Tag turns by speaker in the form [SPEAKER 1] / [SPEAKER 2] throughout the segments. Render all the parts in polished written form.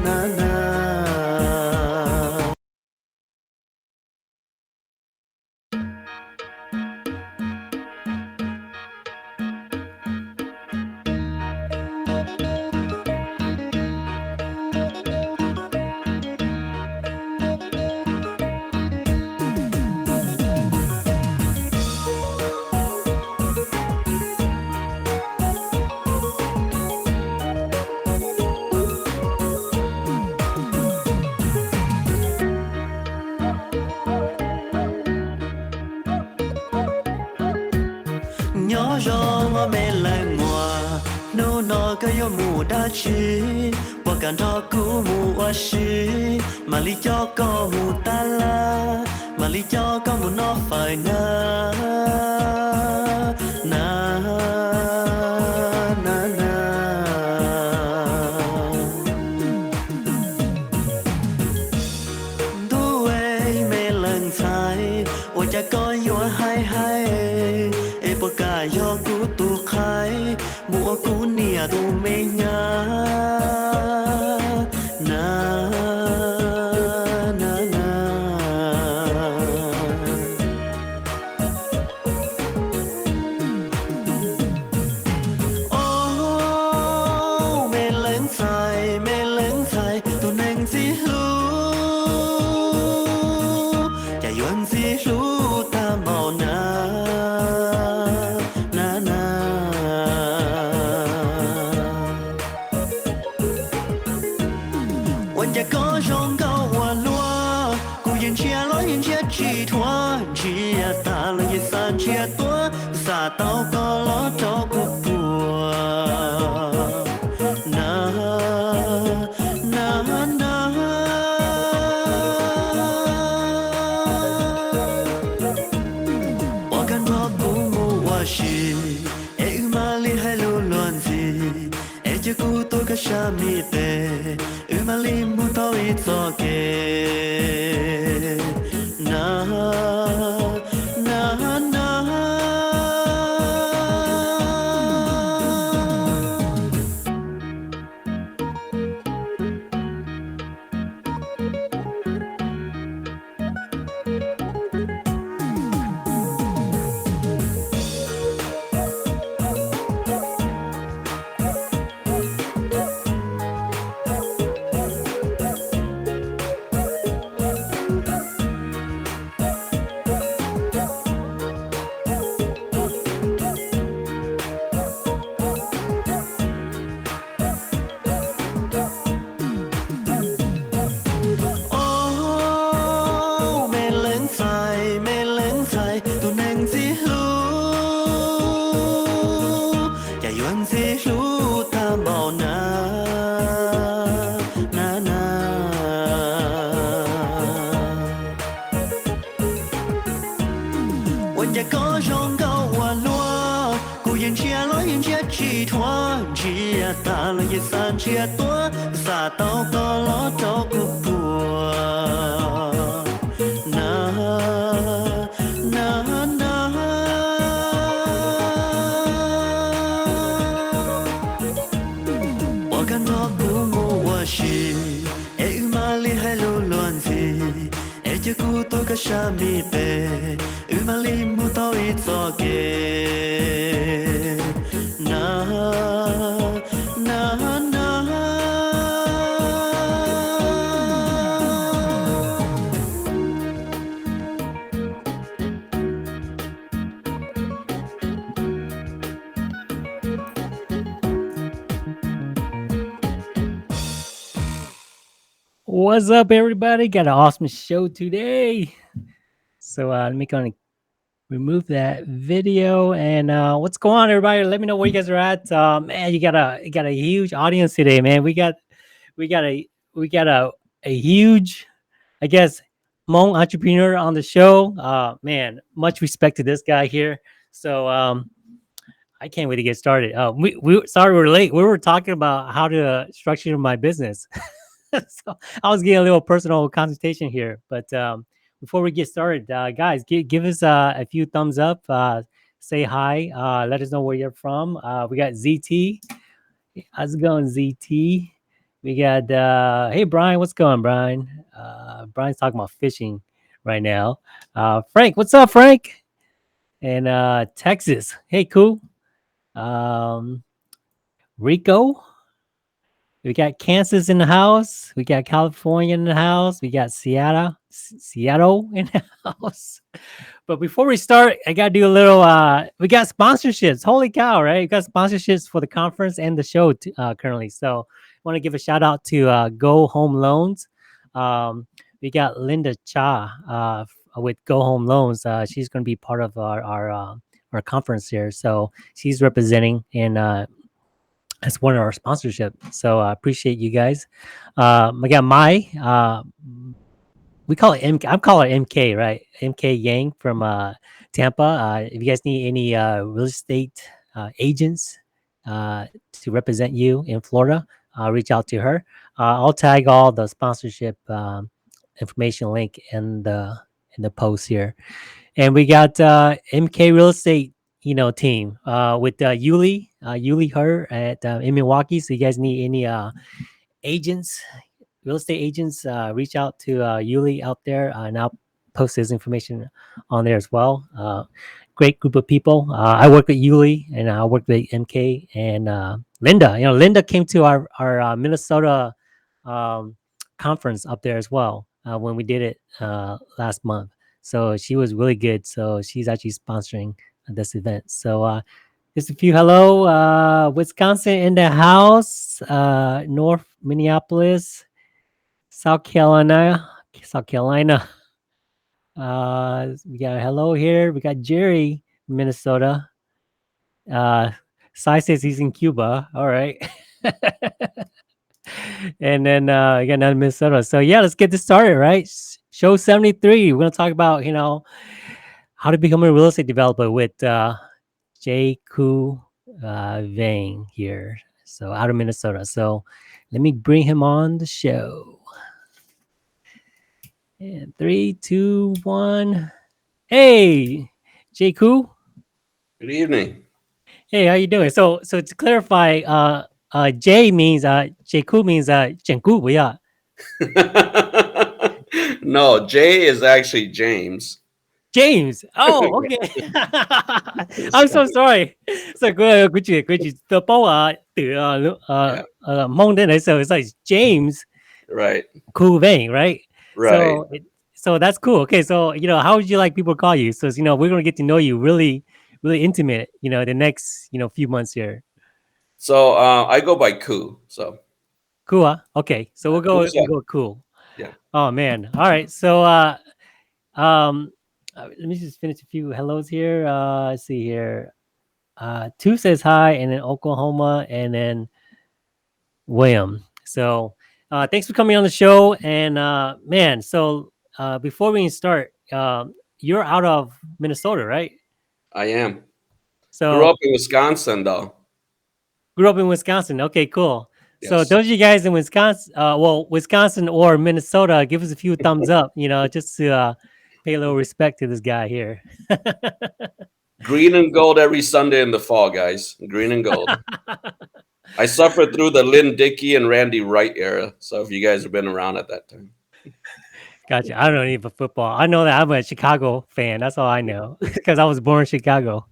[SPEAKER 1] na na. Nhớ gió mà mẹ lại mùa nô nó cái yo mù đã chi qua cả đó cũ mù qua chi mà lý cho có mù ta la mà lý cho có mù nó phải na na na na đuôi mẹ lần sai ôi cha có yo hay hay cả do cú tu khai mua cú nia tu mê nha na na na oh mê lên sai tu neng si lu chả yuan si lu ta màu na chỉ thoa chỉ ta là những san chia tua xa tao có lót cho cuộc bùa na na na bỏ căn đó cũng mua hoa gì e mà li hay lu loan gì e chưa cũ tôi cả sa mi tê mà li mua tao ít cho kê na na na ta là những san chia tua xa tao có lót cho cuộc bùa na na na bỏ căn đó cũng mua hoa gì e mà li hay lu loan gì e chưa cũ tôi cả sa mi tê mà li mua tao ít cho kê na na na
[SPEAKER 2] What's up, everybody? Got an awesome show today. So let me kind of remove that video. And what's going on, everybody? Let me know where you guys are at. Man, you got a huge audience today, man. We got a huge, I guess, Hmong entrepreneur on the show. Man, much respect to this guy here. So I can't wait to get started. Sorry we're late. We were talking about how to structure my business. So I was getting a little personal consultation here, but before we get started, guys, give us a few thumbs up. Say hi. Let us know where you're from. We got ZT. How's it going, ZT? We got hey Brian, what's going, Brian? Brian's talking about fishing right now. Frank, what's up, Frank? And Texas. Hey, cool. Um, Rico. We got Kansas in the house. We got California in the house. We got Seattle in the house. But before we start, I gotta do a little. We got sponsorships. Holy cow! Right, we got sponsorships for the conference and the show currently. So, I want to give a shout out to Go Home Loans. Um, we got Linda Cha with Go Home Loans. She's going to be part of our conference here. So she's representing and as one of our sponsorship. So I appreciate you guys. I got we call it MK. I'm calling it MK, right? MK Yang from Tampa. If you guys need any real estate agents to represent you in Florida, reach out to her. I'll tag all the sponsorship information link in the post here. And we got MK Real Estate, team with Yuli her at in Milwaukee. So you guys need any agents, real estate agents, reach out to Yuli out there, and I'll post his information on there as well. Great group of people. I work with Yuli, and I work with MK and Linda. Linda came to our Minnesota um, conference up there as well when we did it last month. So she was really good. So she's actually sponsoring this event. So just a few hello. Wisconsin in the house. North Minneapolis, South Carolina. South Carolina. We got a hello here. We got Jerry, Minnesota. Sai says he's in Cuba. All right. And then we got another Minnesota. So yeah, let's get this started, right? Show 73. We're gonna talk about, how to become a real estate developer with Kou Vang here. So out of Minnesota. So let me bring him on the show. And 3, 2, 1. Hey, Kou.
[SPEAKER 3] Good evening.
[SPEAKER 2] Hey, how you doing? So to clarify, J means Kou means 整蛊不要.
[SPEAKER 3] No, Jay is actually James.
[SPEAKER 2] James. Oh, okay. I'm so sorry. So good, the boa Hmong đến so it's like James
[SPEAKER 3] Right.
[SPEAKER 2] Kou Vang, right?
[SPEAKER 3] Right.
[SPEAKER 2] So that's cool. Okay, so how would you like people to call you? So we're gonna get to know you really, really intimate. The next few months here.
[SPEAKER 3] So I go by Kou. So
[SPEAKER 2] Cool. Huh? Okay, so we'll go cool.
[SPEAKER 3] Yeah.
[SPEAKER 2] Oh man. All right. So let me just finish a few hellos here. Let's see here. Two says hi, and then Oklahoma, and then William. So thanks for coming on the show. And man, so before we start, you're out of Minnesota, right?
[SPEAKER 3] I am.
[SPEAKER 2] So
[SPEAKER 3] Grew up in Wisconsin, though.
[SPEAKER 2] Grew up in Wisconsin. Okay, cool. So
[SPEAKER 3] Yes.
[SPEAKER 2] those of you guys in Wisconsin, Wisconsin or Minnesota, give us a few thumbs up, just to pay a little respect to this guy here.
[SPEAKER 3] Green and gold every Sunday in the fall, guys. Green and gold. I suffered through the Lynn Dickey and Randy Wright era. So if you guys have been around at that time.
[SPEAKER 2] Gotcha. I don't know anything about football. I know that I'm a Chicago fan. That's all I know because I was born in Chicago.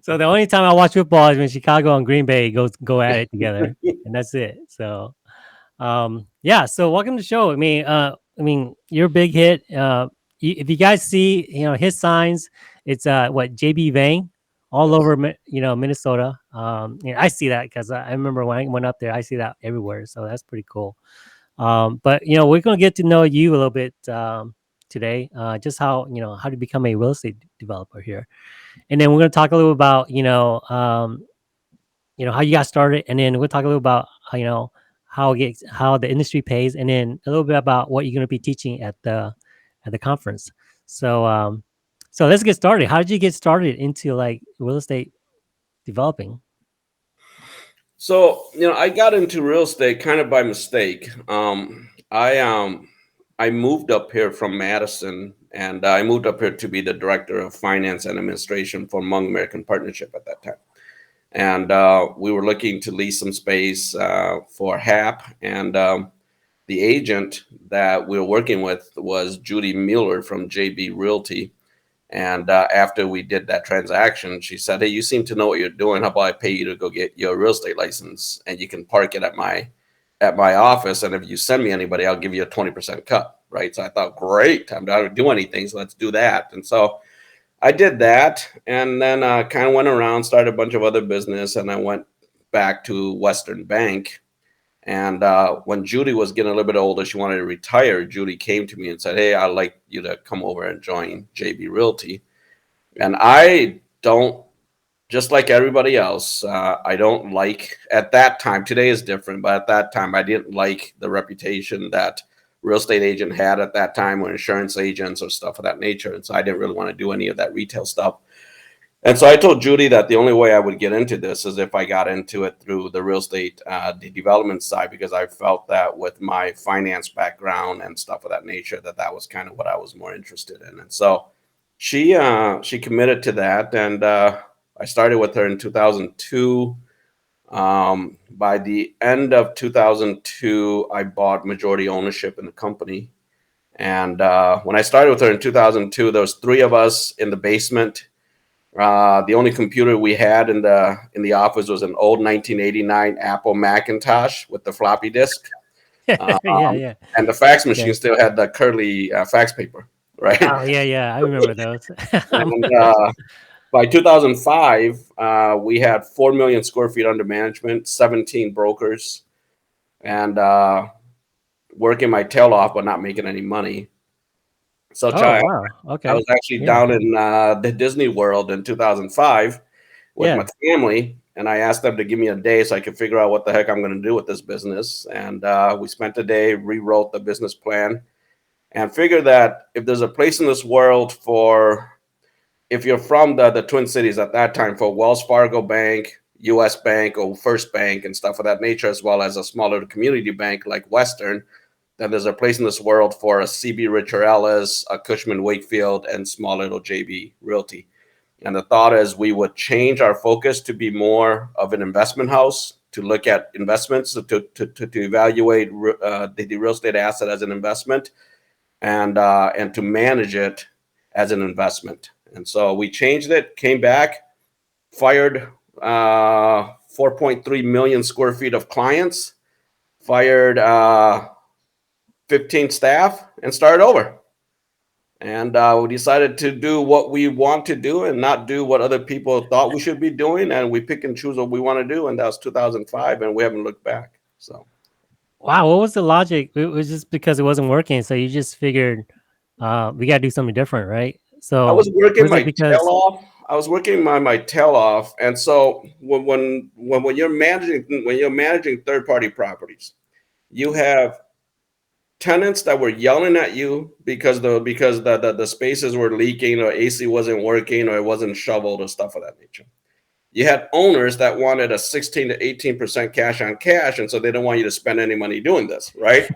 [SPEAKER 2] So the only time I watch football is when Chicago and Green Bay go at it together, and that's it. So, yeah. So welcome to the show. I mean, you're a big hit. If you guys see, his signs, it's what JB Vang all
[SPEAKER 3] Yes.
[SPEAKER 2] over, Minnesota. I see that because I remember when I went up there, I see that everywhere. So that's pretty cool. But we're gonna get to know you a little bit today. Just how how to become a real estate developer here. And then we're going to talk a little about, how you got started. And then we'll talk a little about, how the industry pays. And then a little bit about what you're going to be teaching at the conference. So, so let's get started. How did you get started into like real estate developing?
[SPEAKER 3] So, I got into real estate kind of by mistake. I moved up here from Madison, and I moved up here to be the director of finance and administration for Hmong American Partnership at that time. And we were looking to lease some space for HAP. And the agent that we were working with was Judy Mueller from JB Realty. And after we did that transaction, she said, "Hey, you seem to know what you're doing. How about I pay you to go get your real estate license, and you can park it at my office. And if you send me anybody, I'll give you a 20% cut." Right. So I thought, great, I'm not going to do anything, so let's do that. And so I did that, and then kind of went around, started a bunch of other business, and I went back to Western Bank. And when Judy was getting a little bit older, she wanted to retire. Judy came to me and said, "Hey, I'd like you to come over and join JB Realty." And I don't, just like everybody else, I don't like, at that time, today is different, but at that time, I didn't like the reputation that real estate agent had at that time, or insurance agents or stuff of that nature. And so I didn't really want to do any of that retail stuff. And so I told Judy that the only way I would get into this is if I got into it through the real estate the development side, because I felt that with my finance background and stuff of that nature, that was kind of what I was more interested in. And so she committed to that, and I started with her in 2002. By the end of 2002, I bought majority ownership in the company. And when I started with her in 2002, there was 3 of us in the basement. The only computer we had in the office was an old 1989 Apple Macintosh with the floppy disk.
[SPEAKER 2] Yeah.
[SPEAKER 3] And the fax machine still had the curly fax paper, right?
[SPEAKER 2] Oh yeah, I remember those.
[SPEAKER 3] And by 2005, we had 4 million square feet under management, 17 brokers, and working my tail off but not making any money. So
[SPEAKER 2] wow. Okay.
[SPEAKER 3] I was actually down in the Disney World in 2005 with my family, and I asked them to give me a day so I could figure out what the heck I'm going to do with this business. And we spent a day, rewrote the business plan, and figured that if there's a place in this world for, if you're from the Twin Cities at that time, for Wells Fargo Bank, US Bank, or First Bank and stuff of that nature, as well as a smaller community bank like Western, then there's a place in this world for a CB Richard Ellis, a Cushman Wakefield, and small little JB Realty. And the thought is we would change our focus to be more of an investment house, to look at investments, to evaluate the real estate asset as an investment, and to manage it as an investment. And so we changed it, came back, fired 4.3 million square feet of clients, fired 15 staff, and started over. And we decided to do what we want to do and not do what other people thought we should be doing. And we pick and choose what we want to do. And that was 2005, and we haven't looked back. So,
[SPEAKER 2] wow, what was the logic? It was just because it wasn't working, so you just figured we got to do something different, right? So
[SPEAKER 3] I was working my
[SPEAKER 2] because
[SPEAKER 3] tail off. I was working my tail off. And so when you're managing third-party properties, you have tenants that were yelling at you because the spaces were leaking, or AC wasn't working, or it wasn't shoveled, or stuff of that nature. You had owners that wanted a 16 to 18% cash on cash, and so they don't want you to spend any money doing this, right?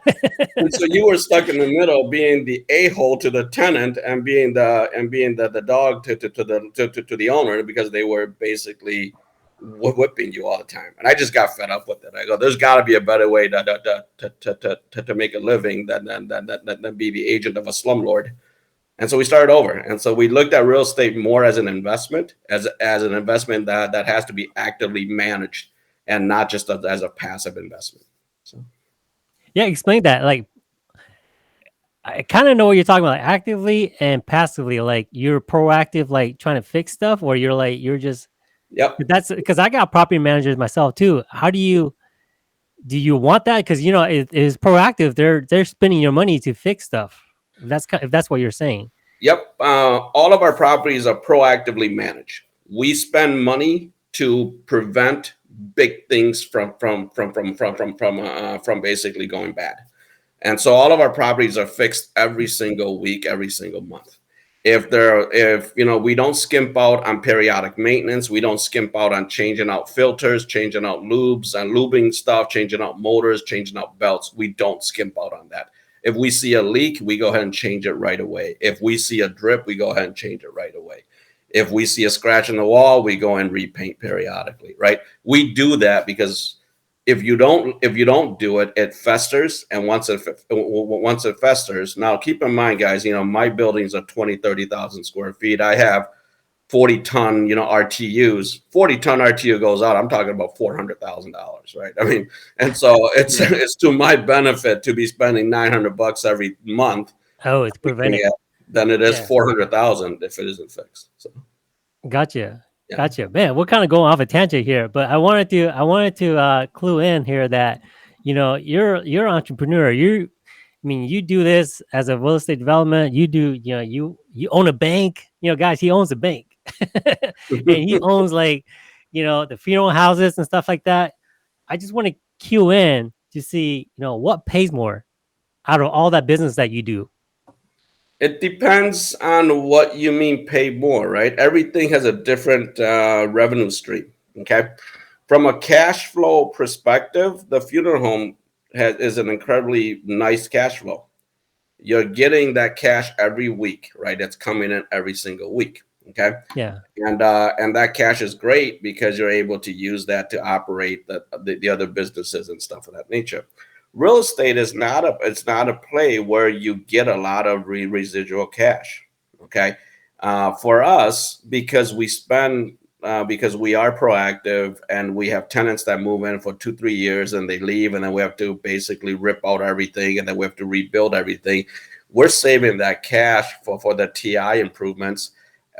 [SPEAKER 3] And so you were stuck in the middle, being the a-hole to the tenant and being the dog to the owner, because they were basically whipping you all the time. And I just got fed up with it. I go, there's got to be a better way to make a living than be the agent of a slumlord. And so we started over. And so we looked at real estate more as an investment, as an investment that has to be actively managed, and not just as a passive investment. So,
[SPEAKER 2] yeah, explain that. Like, I kind of know what you're talking about, like, actively and passively. Like, you're proactive, like trying to fix stuff, or you're just.
[SPEAKER 3] yep.
[SPEAKER 2] That's because I got property managers myself too. How do you want that? Because it is proactive. They're spending your money to fix stuff. If that's what you're saying.
[SPEAKER 3] Yep. All of our properties are proactively managed. We spend money to prevent big things from basically going bad. And so all of our properties are fixed every single week, every single month. If we don't skimp out on periodic maintenance, we don't skimp out on changing out filters, changing out lubes and lubing stuff, changing out motors, changing out belts. We don't skimp out on that. If we see a leak, we go ahead and change it right away. If we see a drip, we go ahead and change it right away. If we see a scratch in the wall, we go and repaint periodically, right? We do that because if you don't do it, it festers, and once it festers, now keep in mind, guys, my buildings are 20, 30,000 square feet. I have 40-ton, RTUs. 40-ton RTU goes out, I'm talking about $400,000, right? I mean, and so it's to my benefit to be spending $900 every month.
[SPEAKER 2] Oh, it's preventing.
[SPEAKER 3] Than it is 400,000 if it isn't fixed. So.
[SPEAKER 2] Gotcha.
[SPEAKER 3] Yeah.
[SPEAKER 2] Gotcha. Man, we're kind of going off a tangent here, but I wanted to clue in here that, you're an entrepreneur. You do this as a real estate development. You do, you own a bank, guys, he owns a bank and he owns like, the funeral houses and stuff like that. I just want to cue in to see, what pays more out of all that business that you do.
[SPEAKER 3] It depends on what you mean pay more, right? Everything has a different revenue stream, okay? From a cash flow perspective, the funeral home is an incredibly nice cash flow. You're getting that cash every week, right? It's coming in every single week, okay?
[SPEAKER 2] Yeah.
[SPEAKER 3] And that cash is great because you're able to use that to operate the other businesses and stuff of that nature. Real estate is not a play where you get a lot of residual cash. Okay, for us, because we are proactive and we have tenants that move in for 2-3 years and they leave, and then we have to basically rip out everything and then we have to rebuild everything. We're saving that cash for the TI improvements,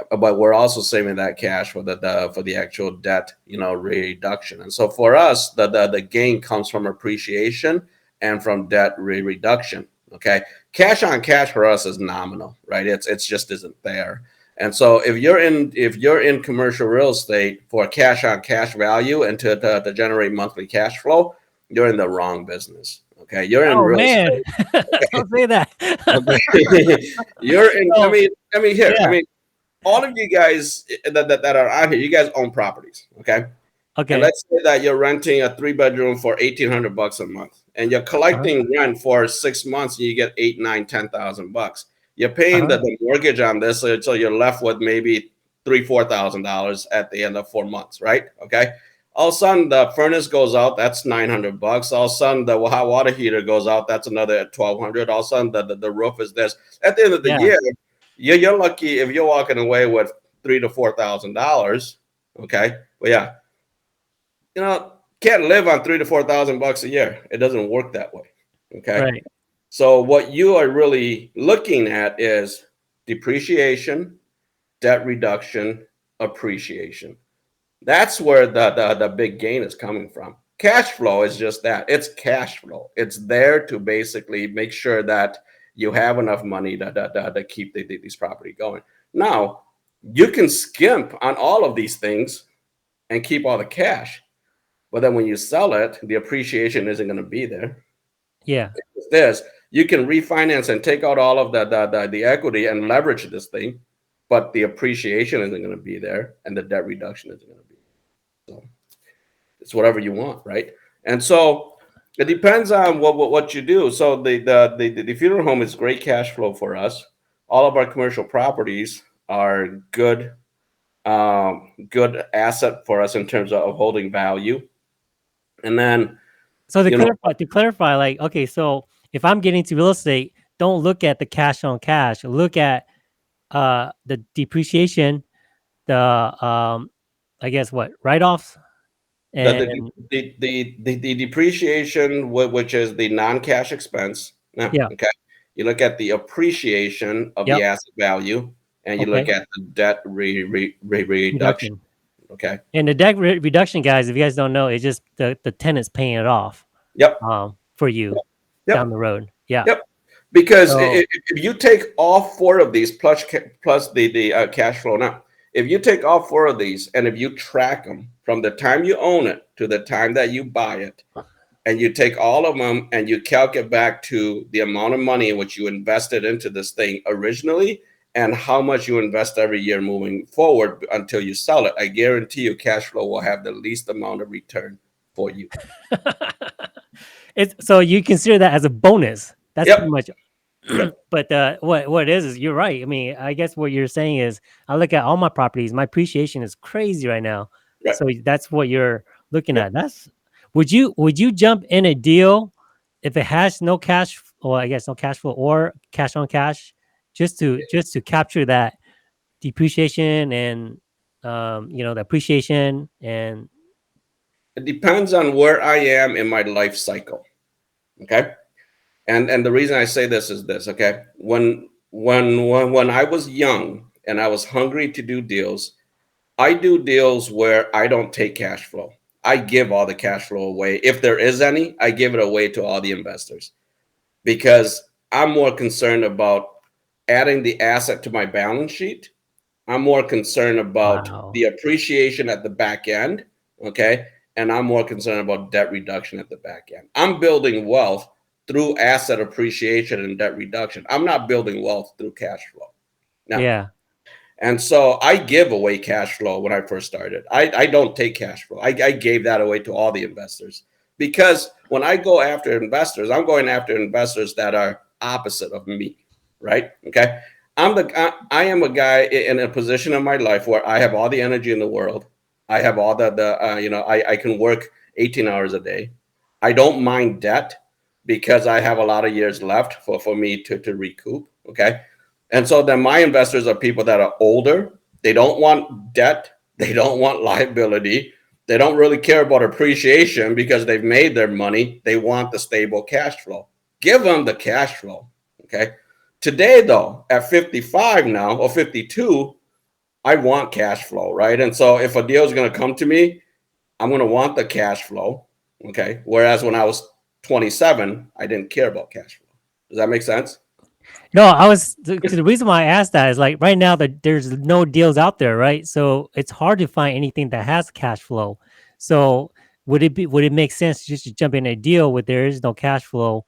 [SPEAKER 3] but we're also saving that cash for the actual debt, reduction. And so for us, the gain comes from appreciation and from debt reduction. Okay, cash on cash for us is nominal, right? It's just isn't there. And so if you're in commercial real estate for cash on cash value and to generate monthly cash flow, you're in the wrong business. Okay, you're in real estate.
[SPEAKER 2] Don't say that.
[SPEAKER 3] You're in.
[SPEAKER 2] So,
[SPEAKER 3] I mean, here. Yeah. I mean, all of you guys that are on here, you guys own properties. Okay.
[SPEAKER 2] Okay.
[SPEAKER 3] And let's say that you're renting a 3-bedroom for $1,800 a month, and you're collecting rent for 6 months, and you get $8,000, $9,000, $10,000. You're paying the mortgage on this, so you're left with maybe $3,000-$4,000 at the end of 4 months, right? Okay. All of a sudden, the furnace goes out. That's $900. All of a sudden, the hot water heater goes out. That's another $1,200. All of a sudden, the roof is this. At the end of the year, you're lucky if you're walking away with $3,000 to $4,000. Okay. Well, yeah. Can't live on $3,000 to $4,000 a year. It doesn't work that way. Okay.
[SPEAKER 2] Right.
[SPEAKER 3] So what you are really looking at is depreciation, debt reduction, appreciation. That's where the big gain is coming from. Cash flow is just that. It's cash flow. It's there to basically make sure that you have enough money to keep these property going. Now, you can skimp on all of these things and keep all the cash. But then when you sell it, the appreciation isn't going to be there.
[SPEAKER 2] Yeah.
[SPEAKER 3] You can refinance and take out all of the equity and leverage this thing, but the appreciation isn't going to be there, and the debt reduction isn't going to be. So it's whatever you want, right? And so it depends on what you do. So the funeral home is great cash flow for us. All of our commercial properties are good asset for us in terms of holding value. And then,
[SPEAKER 2] so to clarify, like, okay, so if I'm getting to real estate, don't look at the cash on cash. Look at the depreciation, the I guess write-offs, and
[SPEAKER 3] the depreciation, which is the non-cash expense.
[SPEAKER 2] Yeah.
[SPEAKER 3] Okay. You look at the appreciation of the asset value, and you look at the debt reduction. Okay.
[SPEAKER 2] And the debt reduction, guys, if you guys don't know, it's just the tenant's paying it off.
[SPEAKER 3] Yep.
[SPEAKER 2] For you down the road. Yeah.
[SPEAKER 3] Yep. Because if you take all 4 of these plus the cash flow now, if you take all 4 of these and if you track them from the time you own it to the time that you buy it, and you take all of them and you calculate back to the amount of money in which you invested into this thing originally, and how much you invest every year moving forward until you sell it, I guarantee you cash flow will have the least amount of return for you.
[SPEAKER 2] So you consider that as a bonus. That's pretty much But what it is you're right. I mean, I guess what you're saying is I look at all my properties, my appreciation is crazy right now.
[SPEAKER 3] Right.
[SPEAKER 2] So that's what you're looking
[SPEAKER 3] Yeah.
[SPEAKER 2] at. That's would you jump in a deal if it has no cash, or I guess no cash flow or cash on cash, just to capture that depreciation and the appreciation and
[SPEAKER 3] It depends on where I am in my life cycle. Okay. And the reason I say this is this. Okay. When I was young and I was hungry to do deals, I do deals where I don't take cash flow. I give all the cash flow away. If there is any, I give it away to all the investors because I'm more concerned about adding the asset to my balance sheet. I'm more concerned about
[SPEAKER 2] wow.
[SPEAKER 3] the appreciation at the back end. Okay. And I'm more concerned about debt reduction at the back end. I'm building wealth through asset appreciation and debt reduction. I'm not building wealth through cash flow. Now,
[SPEAKER 2] Yeah.
[SPEAKER 3] and so I give away cash flow when I first started. I don't take cash flow. I gave that away to all the investors because when I go after investors, I'm going after investors that are opposite of me, right? Okay. I am a guy in a position in my life where I have all the energy in the world. I have all I can work 18 hours a day. I don't mind debt because I have a lot of years left for me to recoup. Okay. And so then my investors are people that are older. They don't want debt. They don't want liability. They don't really care about appreciation because they've made their money. They want the stable cash flow. Give them the cash flow. Okay. Today, though, at 55 now or 52, I want cash flow, right? And so if a deal is going to come to me, I'm going to want the cash flow. Okay. Whereas when I was 27, I didn't care about cash flow. Does that make sense?
[SPEAKER 2] No, the reason why I asked that is like right now that there's no deals out there, right? So it's hard to find anything that has cash flow. So would it make sense just to jump in a deal where there is no cash flow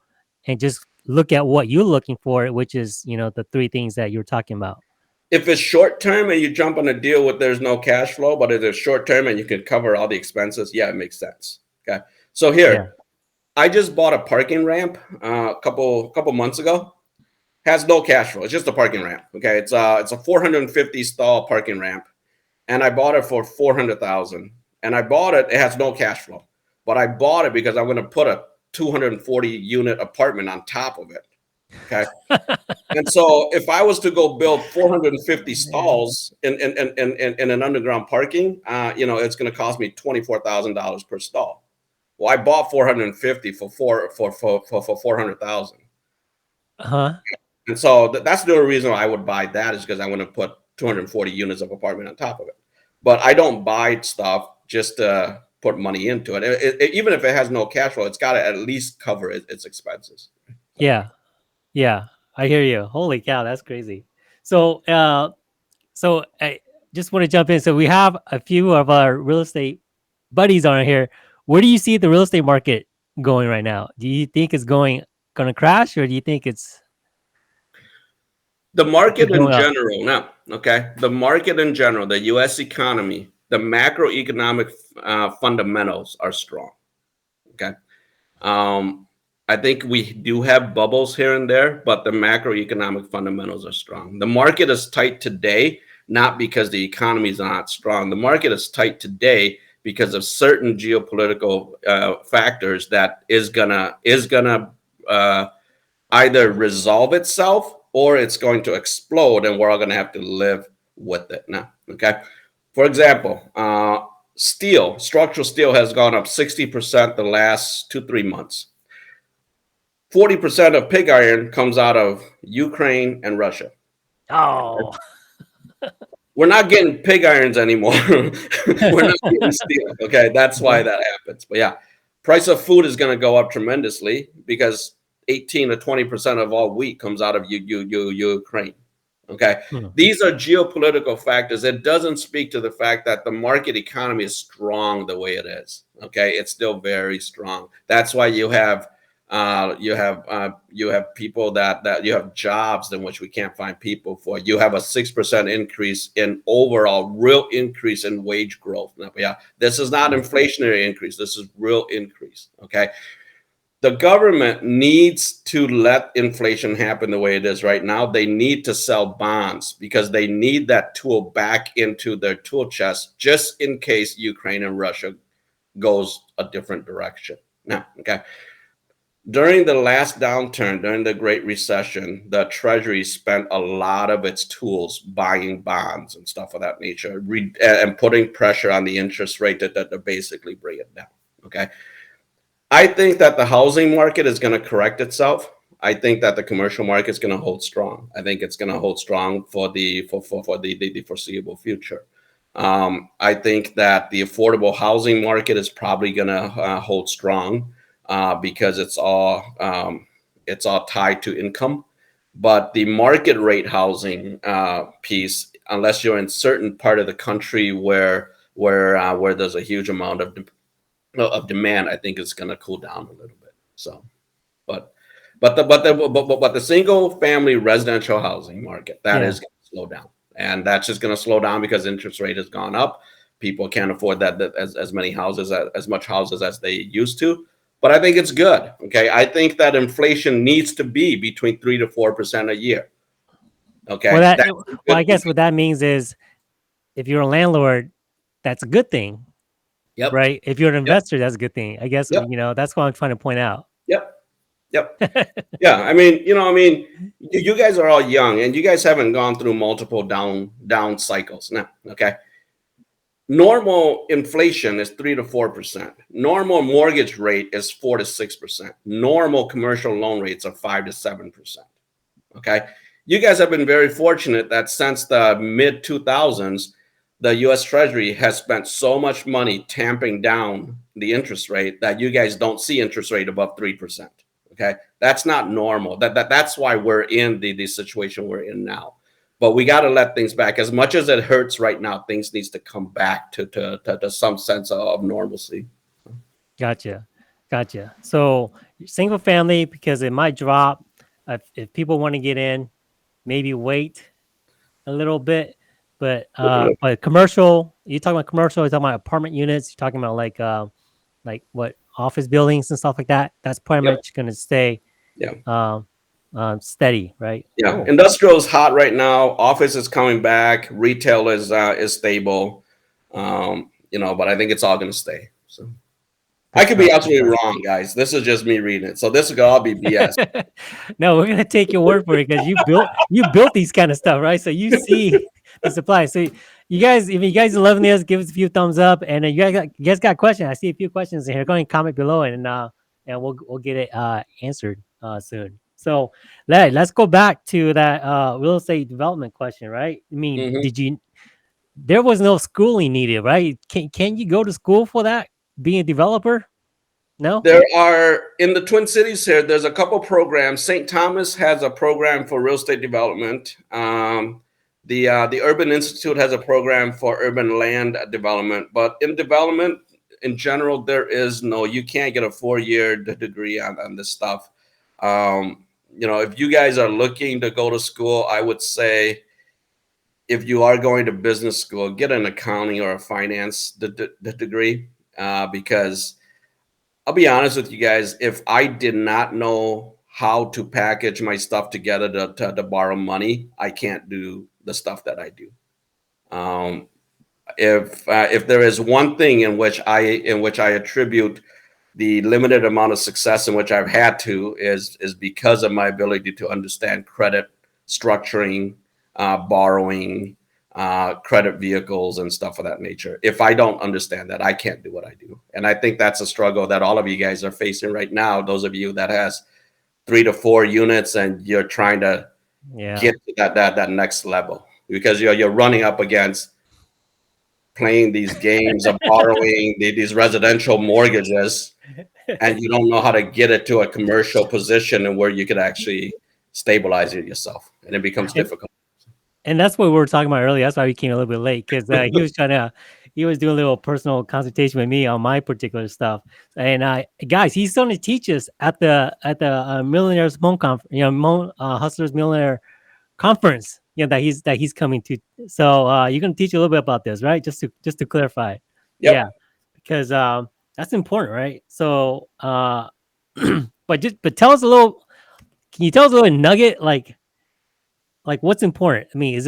[SPEAKER 2] and just look at what you're looking for, which is, the three things that you're talking about.
[SPEAKER 3] If it's short term and you jump on a deal with there's no cash flow, but if it's short term and you can cover all the expenses, yeah, it makes sense. Okay. So
[SPEAKER 2] Yeah.
[SPEAKER 3] here, I just bought a parking ramp a couple months ago. Has no cash flow. It's just a parking ramp. Okay. It's a 450 stall parking ramp. And I bought it for 400,000. And I bought it, it has no cash flow. But I bought it because I'm going to put a 240 unit apartment on top of it. Okay. And so if I was to go build 450
[SPEAKER 2] Man.
[SPEAKER 3] stalls in an underground parking, it's going to cost me $24,000 per stall. Well, I bought 450 for 400,000.
[SPEAKER 2] Uh-huh.
[SPEAKER 3] And so that's the reason why I would buy that is because I want to put 240 units of apartment on top of it. But I don't buy stuff just to put money into it. Even if it has no cash flow, it's got to at least cover its expenses.
[SPEAKER 2] Yeah. Yeah. I hear you. Holy cow, that's crazy. So I just want to jump in. So we have a few of our real estate buddies on here. Where do you see the real estate market going right now? Do you think it's going to crash, or do you think it's
[SPEAKER 3] The market in
[SPEAKER 2] going up?
[SPEAKER 3] general, now, okay, the market in general, the U.S. economy, the macroeconomic fundamentals are strong. Okay, I think we do have bubbles here and there, but the macroeconomic fundamentals are strong. The market is tight today, not because the economy is not strong. The market is tight today because of certain geopolitical factors that is gonna either resolve itself or it's going to explode and we're all going to have to live with it now. Okay. For example, structural steel has gone up 60% the last 2-3 months. 40% of pig iron comes out of Ukraine and Russia.
[SPEAKER 2] Oh,
[SPEAKER 3] We're not getting pig irons anymore. We're not getting steel. Okay. That's why that happens. But yeah, price of food is going to go up tremendously because 18 to 20% of all wheat comes out of Ukraine. Okay.
[SPEAKER 2] Hmm.
[SPEAKER 3] These are geopolitical factors. It doesn't speak to the fact that the market economy is strong the way it is. Okay. It's still very strong. That's why you have people that you have jobs in which we can't find people for. You have a 6% increase in overall real increase in wage growth. Now, yeah, this is not inflationary increase. This is real increase. Okay. the government needs to let inflation happen the way it is right now. They need to sell bonds because they need that tool back into their tool chest just in case Ukraine and Russia goes a different direction. Now, okay. During the last downturn, during the Great Recession, the Treasury spent a lot of its tools buying bonds and stuff of that nature, and putting pressure on the interest rate to basically bring it down. Okay. I think that the housing market is going to correct itself. I think that the commercial market is going to hold strong. I think it's going to hold strong for the foreseeable future. I think that the affordable housing market is probably going to hold strong because it's all tied to income. But the market rate housing piece, unless you're in certain part of the country where there's a huge amount of demand, I think it's going to cool down a little bit. So, but the single family residential housing market is going to slow down, and that's just going to slow down because interest rate has gone up. People can't afford that as many houses as much houses as they used to. But I think it's good. Okay, I think that inflation needs to be between 3 to 4% a year. Okay,
[SPEAKER 2] well, I guess what that means is if you're a landlord, that's a good thing.
[SPEAKER 3] Yep.
[SPEAKER 2] Right. If you're an investor, that's a good thing. I guess, that's what I'm trying to point out.
[SPEAKER 3] Yep. Yeah. I mean, you guys are all young and you guys haven't gone through multiple down cycles now. Okay. Normal inflation is 3 to 4%. Normal mortgage rate is 4 to 6%. Normal commercial loan rates are 5 to 7%. Okay. You guys have been very fortunate that since the mid 2000s, the U.S. Treasury has spent so much money tamping down the interest rate that you guys don't see interest rate above 3%. Okay, that's not normal. That's why we're in the situation we're in now. But we got to let things back. As much as it hurts right now, things needs to come back to some sense of normalcy.
[SPEAKER 2] Gotcha. So single family, because it might drop. If people want to get in, maybe wait a little bit. But commercial, you're talking about commercial, you're talking about apartment units, you're talking about like what office buildings and stuff like that. That's pretty much going to stay steady, right?
[SPEAKER 3] Yeah, cool. Industrial is hot right now. Office is coming back. Retail is stable. But I think it's all going to stay. So I could be absolutely wrong, guys. This is just me reading it, so this could all be BS.
[SPEAKER 2] No, we're gonna take your word for it because you built these kind of stuff, right? So you see the supply. So you guys, if you guys are loving this, give us a few thumbs up. And you guys got questions. I see a few questions in here. Go ahead and comment below, and we'll get it answered soon. So let's go back to that real estate development question, right? I mean, there was no schooling needed, right? Can you go to school for that? Being a developer? No.
[SPEAKER 3] There are in the Twin Cities here. There's a couple programs. St. Thomas has a program for real estate development. The Urban Institute has a program for urban land development. But in development in general, you can't get a 4-year degree on this stuff. If you guys are looking to go to school, I would say if you are going to business school, get an accounting or a finance degree. Because I'll be honest with you guys, if I did not know how to package my stuff together to borrow money, I can't do the stuff that I do. If there is one thing in which I attribute the limited amount of success in which I've had to is because of my ability to understand credit, structuring, borrowing, credit vehicles and stuff of that nature. If I don't understand that, I can't do what I do. And I think that's a struggle that all of you guys are facing right now. Those of you that has 3 to 4 units and you're trying to get to that next level, because you're running up against playing these games of borrowing these residential mortgages, and you don't know how to get it to a commercial position and where you could actually stabilize it yourself, and it becomes difficult.
[SPEAKER 2] And that's what we were talking about earlier. That's why we came a little bit late, because he was doing a little personal consultation with me on my particular stuff. And guys, he's going to teach us at the Millionaires Hmong Hustlers Millionaire Conference. That he's coming to. So you're going to teach a little bit about this, right? Just to clarify.
[SPEAKER 3] Yep.
[SPEAKER 2] Yeah, because that's important, right? So but tell us a little. Can you tell us a little nugget like what's important? I mean,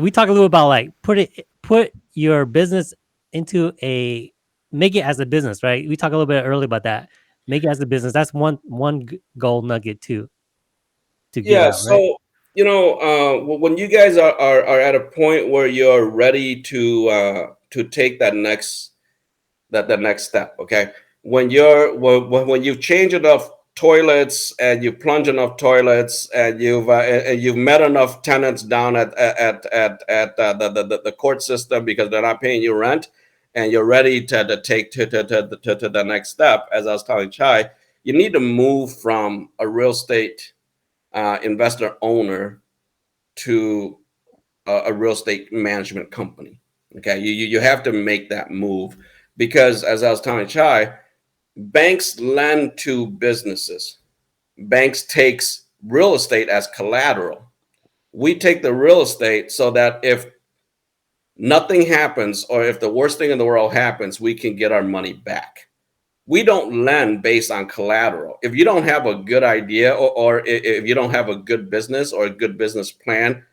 [SPEAKER 2] we talk a little about like put your business into make it as a business, right? We talked a little bit earlier about that. Make it as a business. That's one gold nugget to get
[SPEAKER 3] Yeah.
[SPEAKER 2] out, right?
[SPEAKER 3] So, when you guys are at a point where you're ready to take that next step, okay, when you've changed enough toilets and you plunge enough toilets and you've met enough tenants down at the court system because they're not paying you rent, and you're ready to take to the next step, as I was telling Chai, you need to move from a real estate investor owner to a real estate management company. Okay, you have to make that move, because as I was telling Chai, banks lend to businesses. Banks takes real estate as collateral. We take the real estate so that if nothing happens, or if the worst thing in the world happens, we can get our money back. We don't lend based on collateral. If you don't have a good idea, or if you don't have a good business or a good business plan,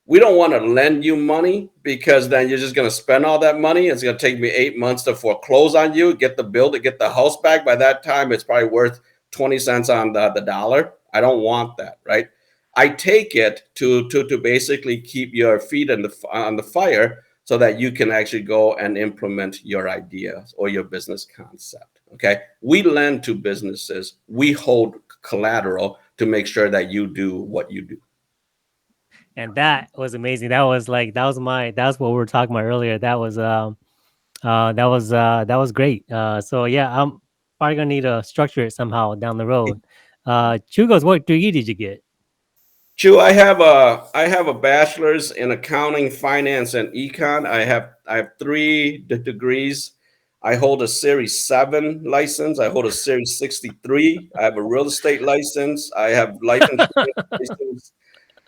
[SPEAKER 3] we don't want to lend you money, because then you're just going to spend all that money. It's going to take me 8 months to foreclose on you, get the bill to get the house back. By that time, it's probably worth 20 cents on the dollar. I don't want that, right? I take it to basically keep your feet on the fire, so that you can actually go and implement your ideas or your business concept. Okay. We lend to businesses. We hold collateral to make sure that you do what you do.
[SPEAKER 2] And that was amazing. That's what we were talking about earlier. That was great. So yeah, I'm probably gonna need to structure it somehow down the road. Chugos, what degree did you get?
[SPEAKER 3] Chu, I have a bachelor's in accounting, finance, and econ. I have three degrees. I hold a Series 7 license. I hold a Series 63. I have a real estate license. I have life insurance license.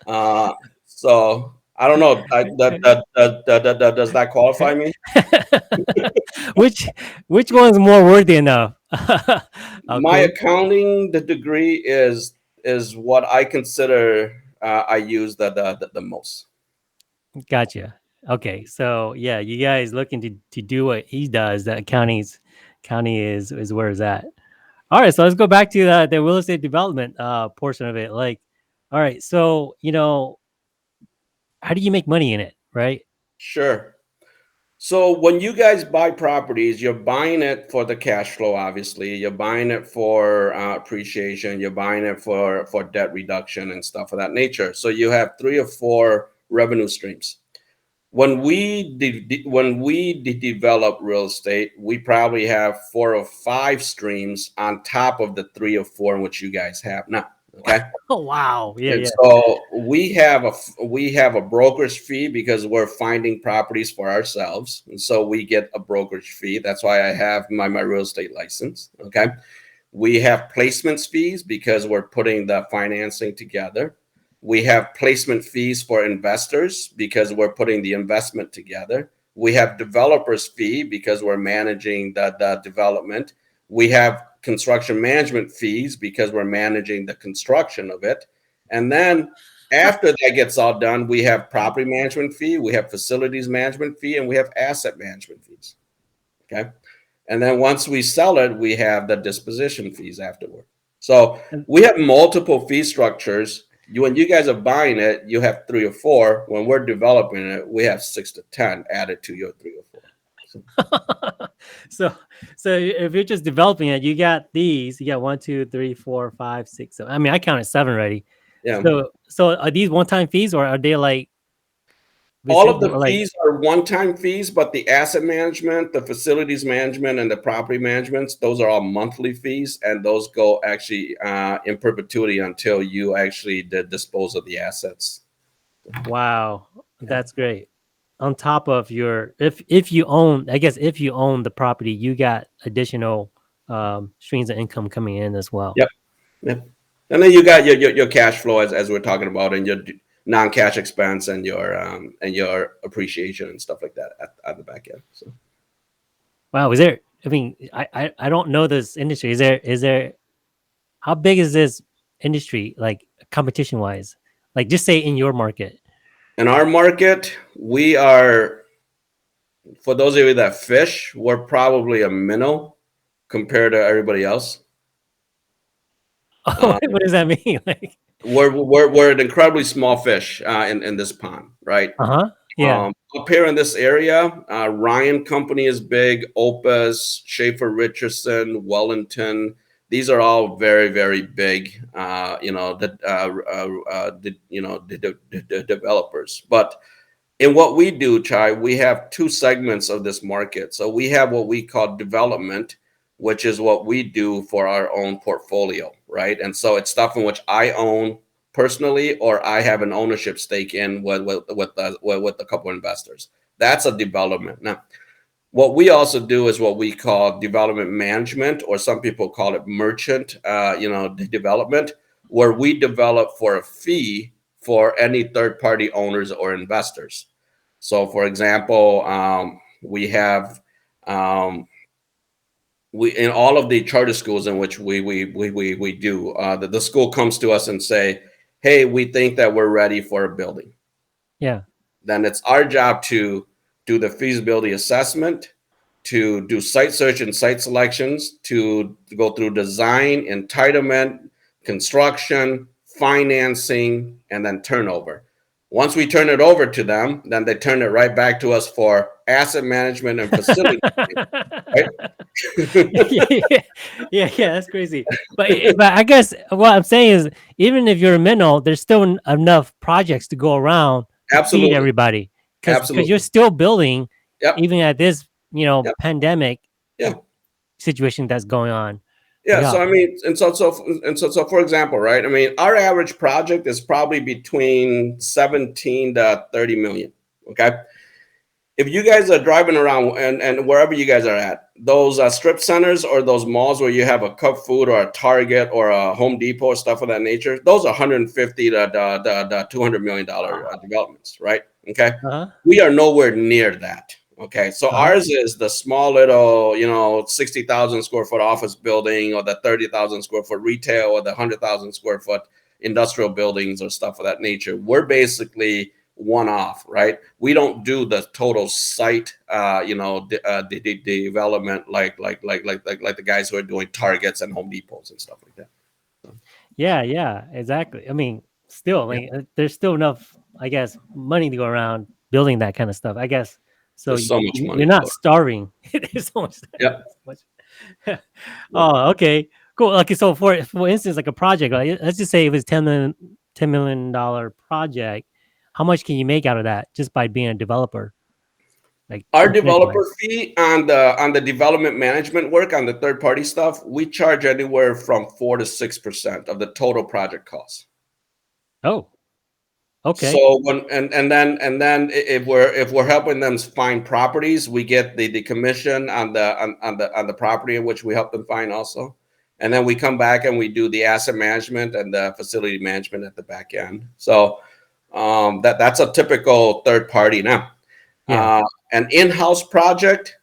[SPEAKER 3] Uh, so I don't know. Does that qualify me?
[SPEAKER 2] which which one's more worthy enough?
[SPEAKER 3] My
[SPEAKER 2] Cool.
[SPEAKER 3] accounting degree is what I consider I use the most.
[SPEAKER 2] Gotcha. Okay, so yeah, you guys looking to do what he does. That county is where it's at. All right, so let's go back to the real estate development portion of it. Like, all right, so how do you make money in it, right?
[SPEAKER 3] Sure. So when you guys buy properties, you're buying it for the cash flow. Obviously, you're buying it for appreciation. You're buying it for debt reduction and stuff of that nature. So you have 3 or 4 revenue streams. When we develop real estate, we probably have 4 or 5 streams on top of the 3 or 4 in which you guys have now. Okay.
[SPEAKER 2] Oh wow, yeah,
[SPEAKER 3] And
[SPEAKER 2] yeah.
[SPEAKER 3] so we have a brokerage fee because we're finding properties for ourselves, and so we get a brokerage fee. That's why I have my real estate license. Okay, we have placements fees because we're putting the financing together. We have placement fees for investors because we're putting the investment together. We have developers fee because we're managing the development. We have construction management fees because we're managing the construction of it. And then after that gets all done, we have property management fee, we have facilities management fee, and we have asset management fees. Okay. And then once we sell it, we have the disposition fees afterward. So we have multiple fee structures. When you guys are buying it, you have 3 or 4. When we're developing it, we have 6 to 10 added to your 3 or 4.
[SPEAKER 2] so so if you're just developing it, you got these. You got 1, 2, 3, 4, 5, 6. I mean, I counted 7 already.
[SPEAKER 3] Yeah.
[SPEAKER 2] So are these one-time fees or are they like
[SPEAKER 3] All of
[SPEAKER 2] residual?
[SPEAKER 3] the
[SPEAKER 2] Or like,
[SPEAKER 3] fees are one-time fees, but the asset management, the facilities management, and the property managements, those are all monthly fees, and those go actually in perpetuity until you actually dispose of the assets.
[SPEAKER 2] wow, that's great. On top of your, if you own, I guess if you own the property, you got additional streams of income coming in as well.
[SPEAKER 3] Yep. Yep. And then you got your cash flow as we're talking about, and your non-cash expense, and your appreciation and stuff like that at the back end. So
[SPEAKER 2] Wow, is there? I mean, I don't know this industry. Is there how big is this industry, like competition wise? Like just say in your market.
[SPEAKER 3] In our market, we are, for those of you that fish, we're probably a minnow compared to everybody else.
[SPEAKER 2] Oh, what does that mean? Like,
[SPEAKER 3] We're an incredibly small fish in this pond, right?
[SPEAKER 2] yeah.
[SPEAKER 3] Up here in this area, Ryan Company is big, Opus, Schaefer Richardson, Wellington. These are all very, very big, the developers. But in what we do, Chai, we have two segments of this market. So we have what we call development, which is what we do for our own portfolio, right? And so it's stuff in which I own personally, or I have an ownership stake in with a couple of investors. That's a development. Now, what we also do is what we call development management, or some people call it merchant, development, where we develop for a fee for any third-party owners or investors. So, for example, we have we in all of the charter schools in which we do, the school comes to us and say, hey, we think that we're ready for a building.
[SPEAKER 2] Yeah.
[SPEAKER 3] Then it's our job to do the feasibility assessment, to do site search and site selections, to go through design, entitlement, construction, financing, and then turnover. Once we turn it over to them, then they turn it right back to us for asset management and facility. Right?
[SPEAKER 2] yeah, that's crazy. But I guess what I'm saying is, even if you're a minnow, there's still enough projects to go around to
[SPEAKER 3] Absolutely.
[SPEAKER 2] feed everybody, because
[SPEAKER 3] Absolutely.
[SPEAKER 2] you're still building,
[SPEAKER 3] Yep.
[SPEAKER 2] even at this
[SPEAKER 3] Yep.
[SPEAKER 2] pandemic
[SPEAKER 3] Yeah.
[SPEAKER 2] situation that's going on.
[SPEAKER 3] Yeah. So I mean, and so for example, right? I mean, our average project is probably between 17 to 30 million. Okay. If you guys are driving around and wherever you guys are at, those strip centers or those malls where you have a Cup Food or a Target or a Home Depot or stuff of that nature, those are 150 to $200 million developments, right? Okay. We are nowhere near that. Okay. So ours is the small little, 60,000 square foot office building, or the 30,000 square foot retail, or the 100,000 square foot industrial buildings or stuff of that nature. We're basically one-off, right? We don't do the total site, the development like the guys who are doing Targets and Home Depots and stuff like that. So.
[SPEAKER 2] Yeah, exactly. I mean, still, there's still enough, I guess, money to go around building that kind of stuff, I guess. So
[SPEAKER 3] there's so much money.
[SPEAKER 2] You're not starving. There's so much.
[SPEAKER 3] Yep.
[SPEAKER 2] Oh, okay, cool. Okay, so for instance, like a project, like, let's just say it was $10 million project. How much can you make out of that just by being a developer? Like
[SPEAKER 3] our developer fee on the development management work, on the third party stuff, we charge anywhere from 4 to 6% of the total project cost.
[SPEAKER 2] Oh, okay.
[SPEAKER 3] So when and then if we're helping them find properties, we get the commission on the property in which we help them find also. And then we come back and we do the asset management and the facility management at the back end. So that's a typical third party now. An in-house project,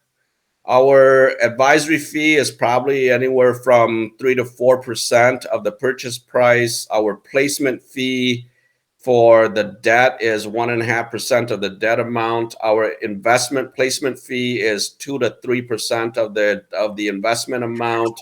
[SPEAKER 3] our advisory fee is probably anywhere from 3 to 4% of the purchase price. Our placement fee for the debt is 1.5% of the debt amount. Our investment placement fee is 2 to 3% of the investment amount.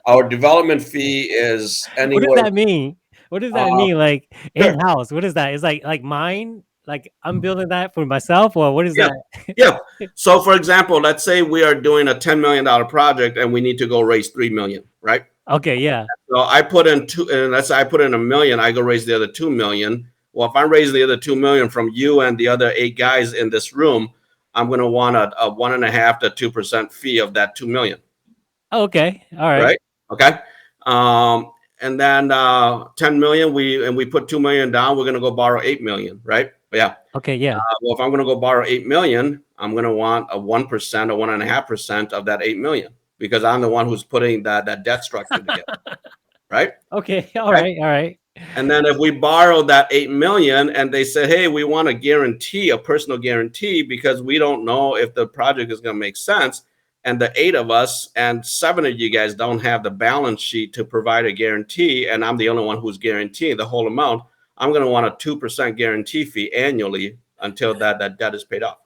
[SPEAKER 3] Our development fee is anywhere.
[SPEAKER 2] What does that mean? What does that mean? Like in-house? What is that? It's like mine. Like I'm building that for myself, or what is that?
[SPEAKER 3] Yeah. So, for example, let's say we are doing a $10 million project and we need to go raise $3 million, right?
[SPEAKER 2] Okay. Yeah.
[SPEAKER 3] So I put in and let's say I put in $1 million. I go raise the other $2 million. Well, if I raise the other $2 million from you and the other 8 guys in this room, I'm going to want a 1.5% to 2% fee of that $2 million.
[SPEAKER 2] Okay. All right.
[SPEAKER 3] Right. Okay. And then 10 million, we put 2 million down. We're going to go borrow 8 million, right? Yeah.
[SPEAKER 2] Okay. Yeah.
[SPEAKER 3] Well, if I'm going to go borrow 8 million, I'm going to want a 1% or 1.5% of that 8 million, because I'm the one who's putting that debt structure together, right?
[SPEAKER 2] Okay. All right.
[SPEAKER 3] And then if we borrow that 8 million and they say, hey, we want a personal guarantee, because we don't know if the project is going to make sense, and the 8 of us and 7 of you guys don't have the balance sheet to provide a guarantee, and I'm the only one who's guaranteeing the whole amount, I'm going to want a 2% guarantee fee annually until that debt is paid off.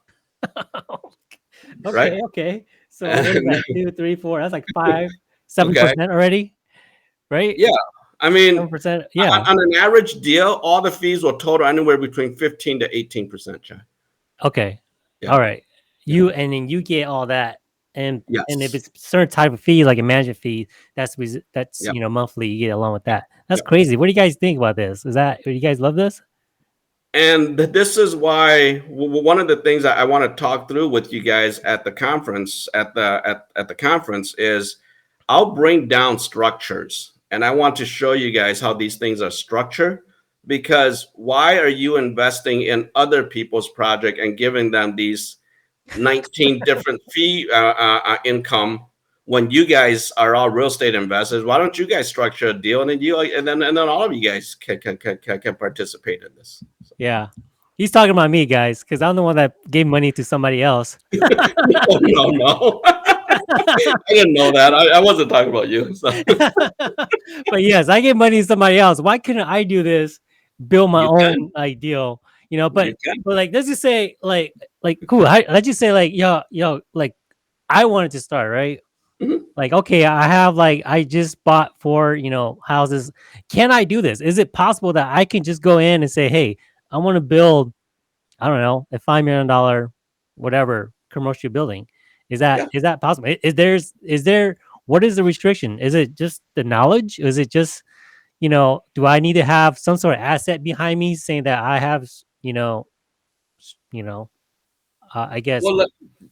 [SPEAKER 3] Right?
[SPEAKER 2] Okay. So what is that? 2, 3, 4. That's like 5, 7%
[SPEAKER 3] Okay.
[SPEAKER 2] already, right?
[SPEAKER 3] Yeah. I mean,
[SPEAKER 2] 7%. Yeah.
[SPEAKER 3] on an average deal, all the fees will total anywhere between 15 to 18%, Chad.
[SPEAKER 2] Okay.
[SPEAKER 3] Yeah.
[SPEAKER 2] All right. And then you get all that. And
[SPEAKER 3] Yes.
[SPEAKER 2] if it's certain type of fee, like a management fee, that's
[SPEAKER 3] Yep.
[SPEAKER 2] monthly, you get along with that. That's
[SPEAKER 3] Yep.
[SPEAKER 2] crazy. What do you guys think about this? Do you guys love this?
[SPEAKER 3] And this is why one of the things that I want to talk through with you guys at the conference, at the conference, is I'll bring down structures, and I want to show you guys how these things are structured. Because why are you investing in other people's project and giving them these 19 different fee income when you guys are all real estate investors? Why don't you guys structure a deal, and then all of you guys can participate in this? So.
[SPEAKER 2] Yeah. He's talking about me, guys, because I'm the one that gave money to somebody else.
[SPEAKER 3] No. I didn't know that. I wasn't talking about you. So.
[SPEAKER 2] But yes, I gave money to somebody else. Why couldn't I do this? Build my own ideal, but like, let's just say like cool. Let's just say like, yo, like I wanted to start, right?
[SPEAKER 3] Mm-hmm.
[SPEAKER 2] Like, okay, I just bought 4, houses. Can I do this? Is it possible that I can just go in and say, hey, I want to build, I don't know, a $5 million, whatever commercial building? Is that possible? Is there, what is the restriction? Is it just the knowledge? Is it just, do I need to have some sort of asset behind me saying that I have, I guess.
[SPEAKER 3] Well,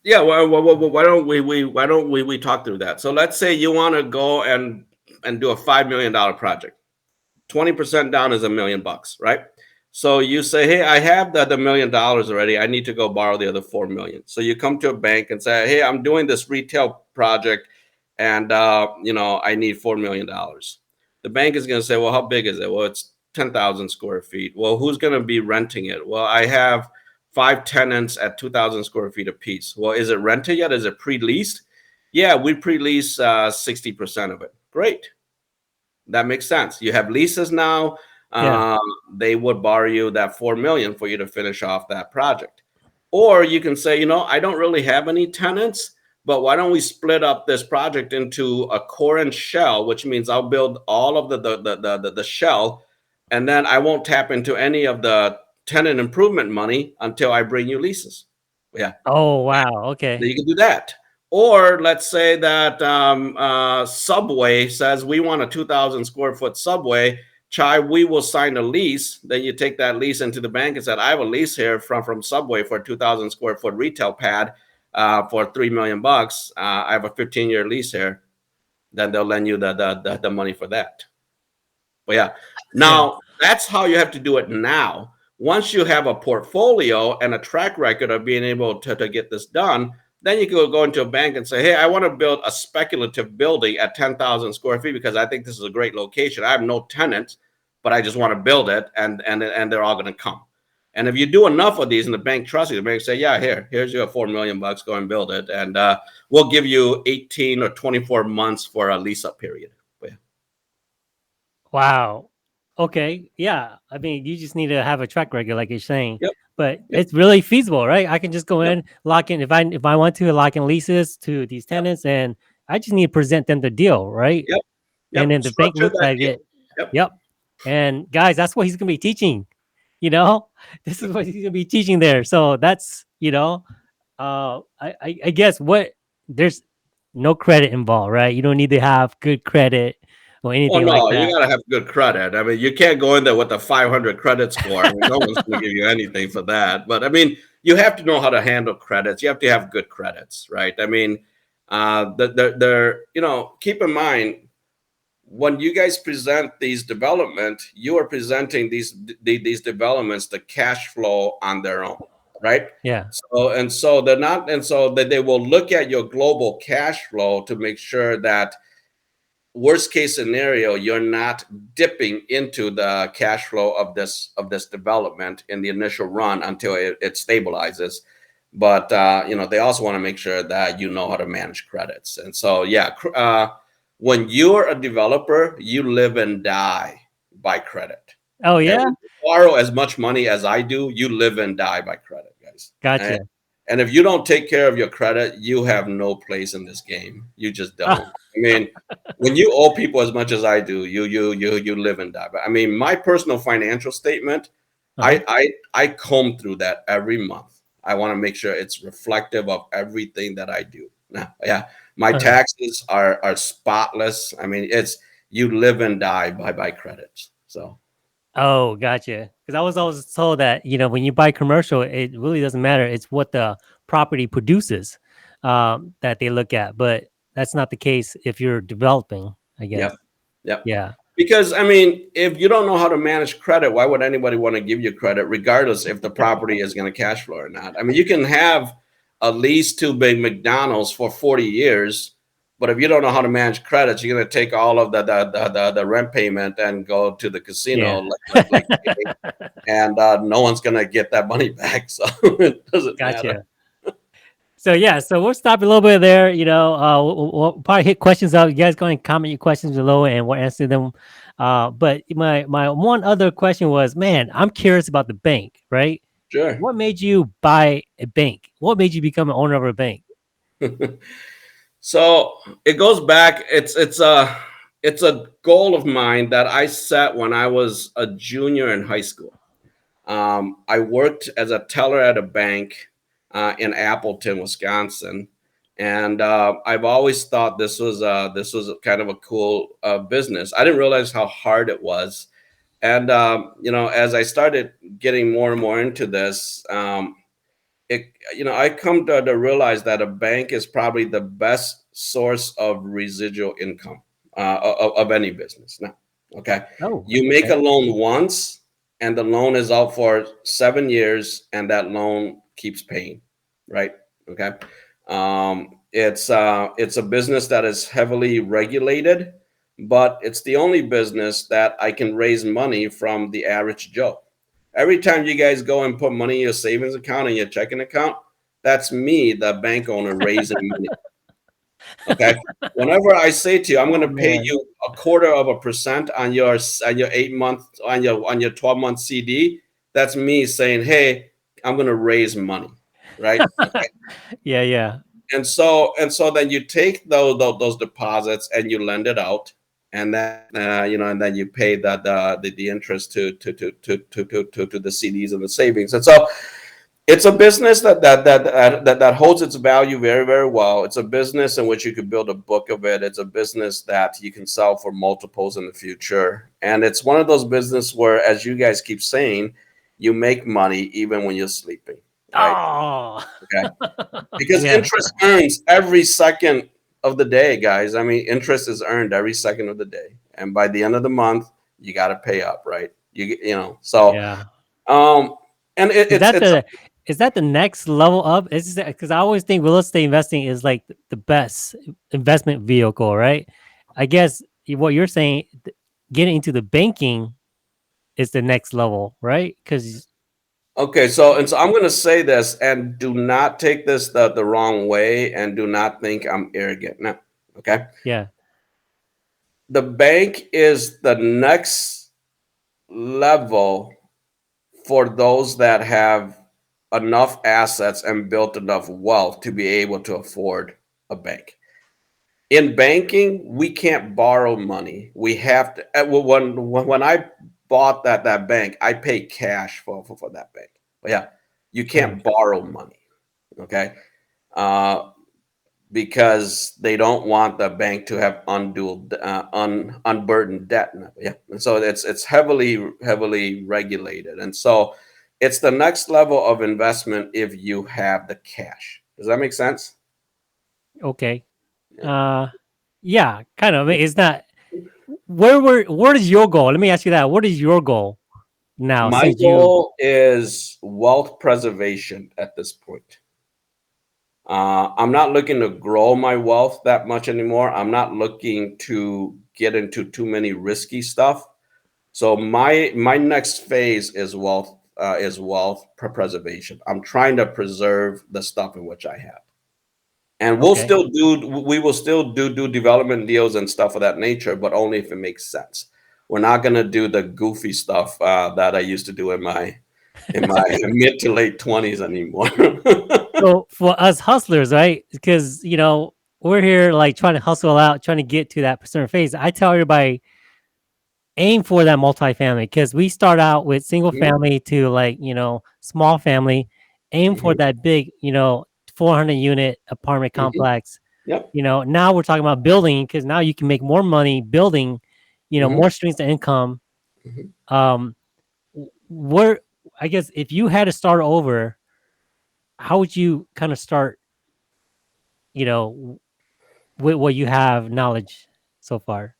[SPEAKER 3] yeah. Well, why don't we talk through that? So let's say you want to go and do a $5 million project. 20% down is $1 million, right? So you say, hey, I have the $1 million already. I need to go borrow the other 4 million. So you come to a bank and say, hey, I'm doing this retail project, and I need $4 million. The bank is going to say, well, how big is it? Well, it's 10,000 square feet. Well, who's going to be renting it? Well, I have 5 tenants at 2,000 square feet apiece. Well, is it rented yet? Is it pre-leased? Yeah, we pre-lease 60% of it. Great. That makes sense. You have leases now. They would borrow you that 4 million for you to finish off that project. Or you can say, I don't really have any tenants, but why don't we split up this project into a core and shell, which means I'll build all of the shell, and then I won't tap into any of the tenant improvement money until I bring you leases. Yeah.
[SPEAKER 2] Oh, wow. Okay.
[SPEAKER 3] You can do that. Or let's say that Subway says we want a 2,000 square foot Subway. Chai, we will sign a lease. Then you take that lease into the bank and said, I have a lease here from Subway for a 2,000 square foot retail pad for $3 million. I have a 15-year lease here. Then they'll lend you the money for that. But yeah, now that's how you have to do it now. Once you have a portfolio and a track record of being able to get this done, then you can go into a bank and say, hey, I want to build a speculative building at 10,000 square feet because I think this is a great location. I have no tenants, but I just want to build it, and they're all going to come. And if you do enough of these and the bank trusts you, the bank say, yeah, here's your $4 million, go and build it. And we'll give you 18 or 24 months for a lease up period. Yeah.
[SPEAKER 2] Wow. Okay. Yeah. I mean, you just need to have a track record, like you're saying.
[SPEAKER 3] Yep.
[SPEAKER 2] But it's really feasible, right? I can just go in, lock in, if I want to lock in leases to these tenants, and I just need to present them the deal, right?
[SPEAKER 3] Yep.
[SPEAKER 2] And then the bank looks at it. Yep. And guys, that's what he's gonna be teaching. This is what he's gonna be teaching there. So that's I guess there's no credit involved, right? You don't need to have good credit or anything like that.
[SPEAKER 3] You gotta have good credit. I mean, you can't go in there with a 500 credit score. I mean, no one's gonna give you anything for that. But I mean, you have to know how to handle credits. You have to have good credits, right? I mean, keep in mind, when you guys present these development, you are presenting these developments the cash flow on their own, right?
[SPEAKER 2] Yeah.
[SPEAKER 3] So they will look at your global cash flow to make sure that worst case scenario, you're not dipping into the cash flow of this development in the initial run until it stabilizes. but they also want to make sure that you know how to manage credits. And so, yeah, when you're a developer, you live and die by credit.
[SPEAKER 2] Oh
[SPEAKER 3] Okay?
[SPEAKER 2] yeah,
[SPEAKER 3] When you borrow as much money as I do, you live and die by credit, guys.
[SPEAKER 2] gotcha.
[SPEAKER 3] And if you don't take care of your credit, you have no place in this game. You just don't. I mean, when you owe people as much as I do, you live and die. But I mean, my personal financial statement,
[SPEAKER 2] Uh-huh.
[SPEAKER 3] I comb through that every month. I want to make sure it's reflective of everything that I do. Now, yeah, my
[SPEAKER 2] Uh-huh.
[SPEAKER 3] taxes are spotless. I mean, it's you live and die by credits. So
[SPEAKER 2] Oh, gotcha. Because I was always told that when you buy commercial, it really doesn't matter. It's what the property produces that they look at, but that's not the case if you're developing, I guess.
[SPEAKER 3] yep, yep.
[SPEAKER 2] Yeah.
[SPEAKER 3] Because I mean, if you don't know how to manage credit, why would anybody want to give you credit, regardless if the property is going to cash flow or not? I mean, you can have a lease to big McDonald's for 40 years, but if you don't know how to manage credits, you're going to take all of the rent payment and go to the casino
[SPEAKER 2] Yeah.
[SPEAKER 3] like and no one's going to get that money back. So it doesn't matter.
[SPEAKER 2] Gotcha. So yeah, so we'll stop a little bit there. We'll probably hit questions out. You guys go and comment your questions below, and we'll answer them. But my one other question was, man, I'm curious about the bank, right?
[SPEAKER 3] Sure.
[SPEAKER 2] What made you buy a bank? What made you become an owner of a bank?
[SPEAKER 3] So it goes back. It's a goal of mine that I set when I was a junior in high school. I worked as a teller at a bank in Appleton, Wisconsin, and I've always thought this was kind of a cool business. I didn't realize how hard it was, and as I started getting more and more into this, I come to realize that a bank is probably the best source of residual income of any business. Now, okay,
[SPEAKER 2] Oh,
[SPEAKER 3] you make
[SPEAKER 2] okay.
[SPEAKER 3] a loan once, and the loan is out for 7 years, and that loan keeps paying, right? Okay, it's a business that is heavily regulated, but it's the only business that I can raise money from the average Joe. Every time you guys go and put money in your savings account and your checking account, that's me, the bank owner, raising money. Okay. Whenever I say to you, I'm going
[SPEAKER 2] Oh
[SPEAKER 3] to pay
[SPEAKER 2] man.
[SPEAKER 3] you 1/4% on your 8 month on your 12-month CD, that's me saying, hey, I'm going to raise money, right? Okay.
[SPEAKER 2] Yeah, yeah.
[SPEAKER 3] And so then you take those deposits and you lend it out, and then and then you pay the interest to the CDs and the savings. And so it's a business that holds its value very, very well. It's a business in which you could build a book of it. It's a business that you can sell for multiples in the future, and it's one of those business where, as you guys keep saying, you make money even when you're sleeping, right?
[SPEAKER 2] Oh.
[SPEAKER 3] Okay. Because
[SPEAKER 2] Yeah.
[SPEAKER 3] interest earns every second of the day, guys. I mean, interest is earned every second of the day, and by the end of the month, you got to pay up, right? So
[SPEAKER 2] Yeah.
[SPEAKER 3] um, and
[SPEAKER 2] Is that
[SPEAKER 3] it's
[SPEAKER 2] the is that the next level up? Is because I always think real estate investing is like the best investment vehicle, right? I guess what you're saying, getting into the banking is the next level, right? Because
[SPEAKER 3] okay. So I'm going to say this, and do not take this the wrong way, and do not think I'm arrogant. No, okay.
[SPEAKER 2] yeah,
[SPEAKER 3] The bank is the next level for those that have enough assets and built enough wealth to be able to afford a bank. In banking, we can't borrow money. We have to. When I bought that bank, I paid cash for that bank. But yeah, you
[SPEAKER 2] mm,
[SPEAKER 3] can't borrow money. Okay, uh, because they don't want the bank to have unburdened debt. Yeah, and so it's heavily regulated, and so it's the next level of investment if you have the cash. Does that make sense?
[SPEAKER 2] okay,
[SPEAKER 3] Yeah.
[SPEAKER 2] uh, yeah, kind of. I mean, it's not. What is your goal? Let me ask you that. What is your goal now?
[SPEAKER 3] My
[SPEAKER 2] Since you,
[SPEAKER 3] goal is wealth preservation at this point. I'm not looking to grow my wealth that much anymore. I'm not looking to get into too many risky stuff. So my next phase is wealth is wealth preservation. I'm trying to preserve the stuff in which I have. And we will still do development deals and stuff of that nature, but only if it makes sense. We're not going to do the goofy stuff that I used to do in my mid to late 20s anymore.
[SPEAKER 2] So for us hustlers, right? Because we're here like trying to hustle out, trying to get to that certain phase. I tell everybody, aim for that multifamily, because we start out with single family to small family. Aim for that big 400 unit apartment complex.
[SPEAKER 3] Yep.
[SPEAKER 2] Now we're talking about building, because now you can make more money building, more streams of income. Where, I guess, if you had to start over, how would you kind of start, with what you have knowledge so far?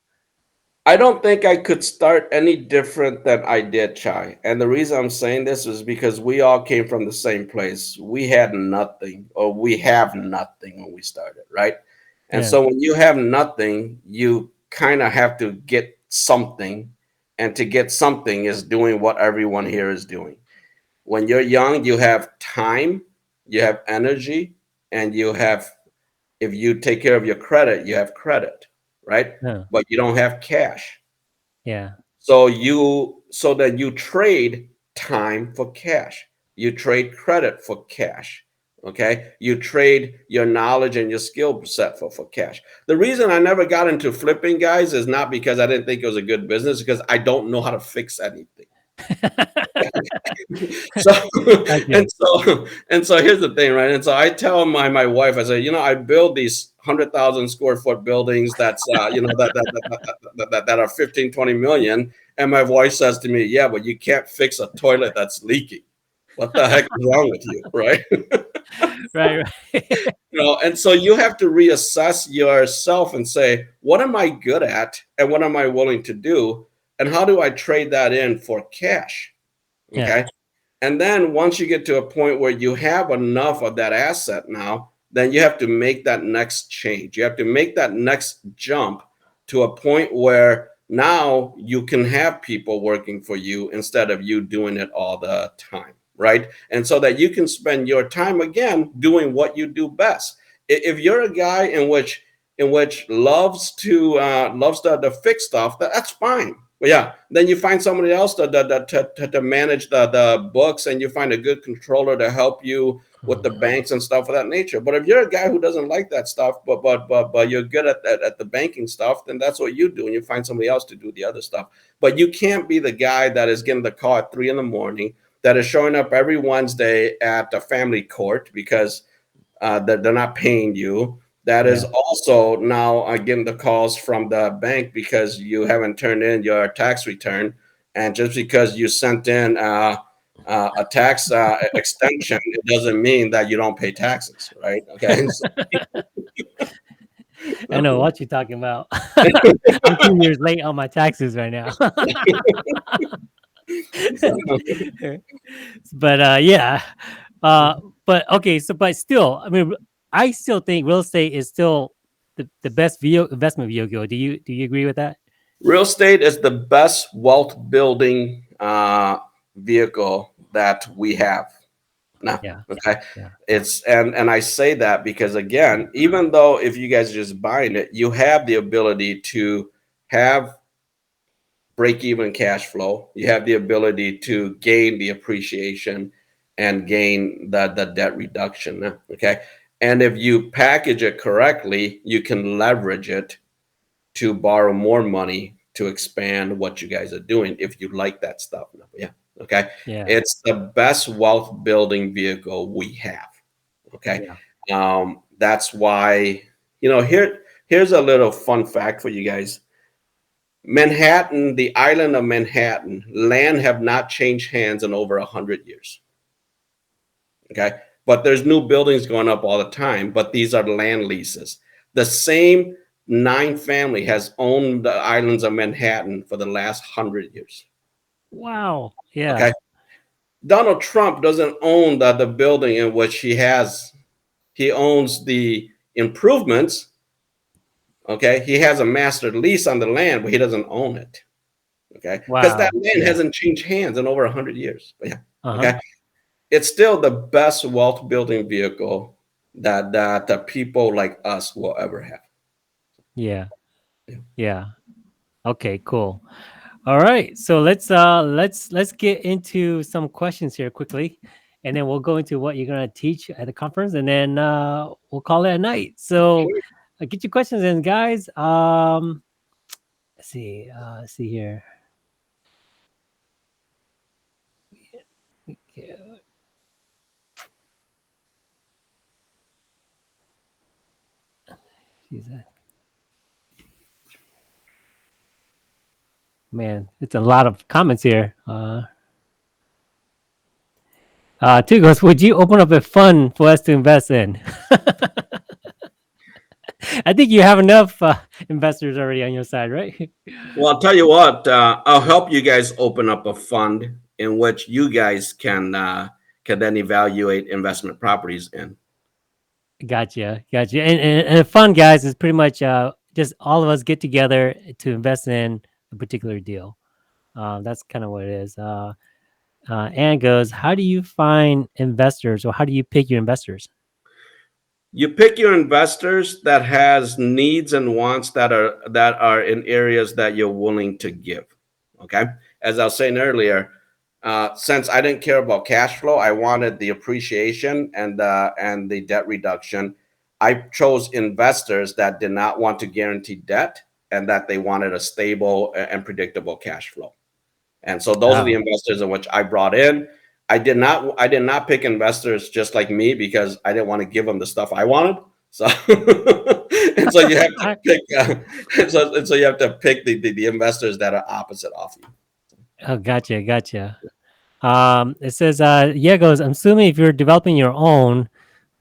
[SPEAKER 3] I don't think I could start any different than I did, Chai. And the reason I'm saying this is because we all came from the same place. We had nothing, or we have nothing when we started, right? And so when you have nothing, you kind of have to get something. And to get something is doing what everyone here is doing. When you're young, you have time, you have energy, and you have, if you take care of your credit, you have credit, right? But you don't have cash.
[SPEAKER 2] Yeah.
[SPEAKER 3] So then you trade time for cash. You trade credit for cash. Okay. You trade your knowledge and your skill set for cash. The reason I never got into flipping, guys, is not because I didn't think it was a good business, because I don't know how to fix anything. So here's the thing, right? And so I tell my wife, I say, I build these 100,000 square foot buildings that's that are 15, 20 million. And my wife says to me, yeah, but you can't fix a toilet that's leaking. What the heck is wrong with you? Right.
[SPEAKER 2] Right.
[SPEAKER 3] And so you have to reassess yourself and say, what am I good at? And what am I willing to do? And how do I trade that in for cash? Okay. Yeah. And then once you get to a point where you have enough of that asset now, then you have to make that next change. You have to make that next jump to a point where now you can have people working for you instead of you doing it all the time, right? And so that you can spend your time again doing what you do best. If you're a guy in which loves to fix stuff, that's fine. But yeah, then you find somebody else to manage the books, and you find a good controller to help you with the banks and stuff of that nature. But if you're a guy who doesn't like that stuff, but you're good at the banking stuff, then that's what you do, and you find somebody else to do the other stuff. But you can't be the guy that is getting the call at 3 a.m, that is showing up every Wednesday at the family court because they're not paying you. That is also now getting the calls from the bank because you haven't turned in your tax return. And just because you sent in a tax extension, it doesn't mean that you don't pay taxes, right? Okay.
[SPEAKER 2] I know what you're talking about. I'm 2 years late on my taxes right now. But yeah. But okay, but still, I mean, I still think real estate is still the best investment vehicle. Do you agree with that?
[SPEAKER 3] Real estate is the best wealth building vehicle that we have now.
[SPEAKER 2] Yeah.
[SPEAKER 3] Okay.
[SPEAKER 2] Yeah.
[SPEAKER 3] It's and I say that because, again, even though if you guys are just buying it, you have the ability to have break-even cash flow. You have the ability to gain the appreciation and gain the debt reduction. Okay. And if you package it correctly, you can leverage it to borrow more money to expand what you guys are doing if you like that stuff. Yeah. Okay.
[SPEAKER 2] Yeah.
[SPEAKER 3] It's the best wealth building vehicle we have. Okay. Yeah. That's why, here's a little fun fact for you guys. Manhattan, the island of Manhattan, land have not changed hands in over 100 years. Okay. But there's new buildings going up all the time, but these are land leases. The same 9 family has owned the islands of Manhattan for the last 100 years.
[SPEAKER 2] Wow. Yeah.
[SPEAKER 3] Okay. Donald Trump doesn't own the building in which he owns the improvements. Okay. He has a master lease on the land, but he doesn't own it. Okay, because
[SPEAKER 2] Wow.
[SPEAKER 3] that land
[SPEAKER 2] Yeah.
[SPEAKER 3] hasn't changed hands in over 100 years. But yeah,
[SPEAKER 2] Uh-huh.
[SPEAKER 3] okay, it's still the best wealth building vehicle that people like us will ever have.
[SPEAKER 2] Yeah.
[SPEAKER 3] Yeah.
[SPEAKER 2] Yeah. Okay, cool. All right. So let's get into some questions here quickly, and then we'll go into what you're gonna teach at the conference, and then we'll call it a night. So get your questions in, guys. Let's see here. Okay. Jesus. Man, it's a lot of comments here. Two goes, would you open up a fund for us to invest in? I think you have enough investors already on your side, right?
[SPEAKER 3] Well, I'll tell you what. I'll help you guys open up a fund in which you guys can then evaluate investment properties in.
[SPEAKER 2] Gotcha. And fun, guys, is pretty much just all of us get together to invest in a particular deal. That's kind of what it is. Anne goes, how do you find investors, or how do you pick your investors?
[SPEAKER 3] You pick your investors that has needs and wants that are in areas that you're willing to give. Okay, as I was saying earlier, since I didn't care about cash flow, I wanted the appreciation and the debt reduction. I chose investors that did not want to guarantee debt and that they wanted a stable and predictable cash flow. And so those are the
[SPEAKER 2] Oh.
[SPEAKER 3] investors in which I brought in. I did not pick investors just like me because I didn't want to give them the stuff I wanted. So and so you have to pick and so you have to pick the investors that are opposite of you.
[SPEAKER 2] Oh, gotcha. It says, yeah, goes, I'm assuming if you're developing your own,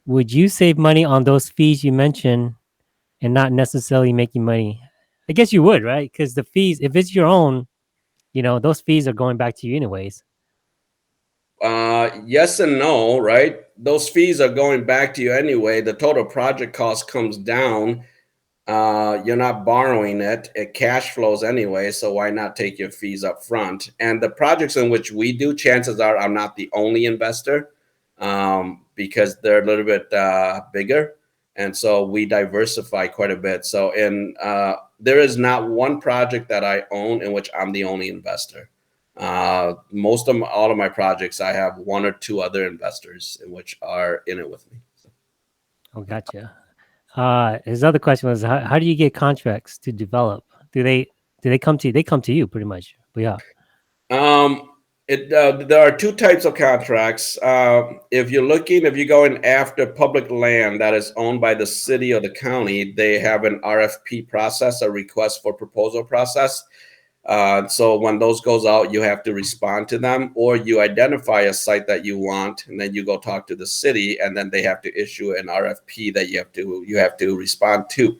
[SPEAKER 2] would you save money on those fees you mentioned and not necessarily making money? I guess you would, right? Because the fees, if it's your own, those fees are going back to you anyways.
[SPEAKER 3] Yes and no, right? Those fees are going back to you anyway. The total project cost comes down. You're not borrowing it. It cash flows anyway, so why not take your fees up front? And the projects in which we do, chances are I'm not the only investor, because they're a little bit bigger. And so we diversify quite a bit. So there is not one project that I own in which I'm the only investor. All of my projects, I have one or two other investors in which are in it with me.
[SPEAKER 2] Oh, gotcha. His other question was, how do you get contracts to develop? Do they come to you? They come to you pretty much. But yeah.
[SPEAKER 3] There are two types of contracts. If you're going after public land that is owned by the city or the county, they have an RFP process, a request for proposal process. So when those goes out, you have to respond to them, or you identify a site that you want, and then you go talk to the city, and then they have to issue an RFP that you have to respond to.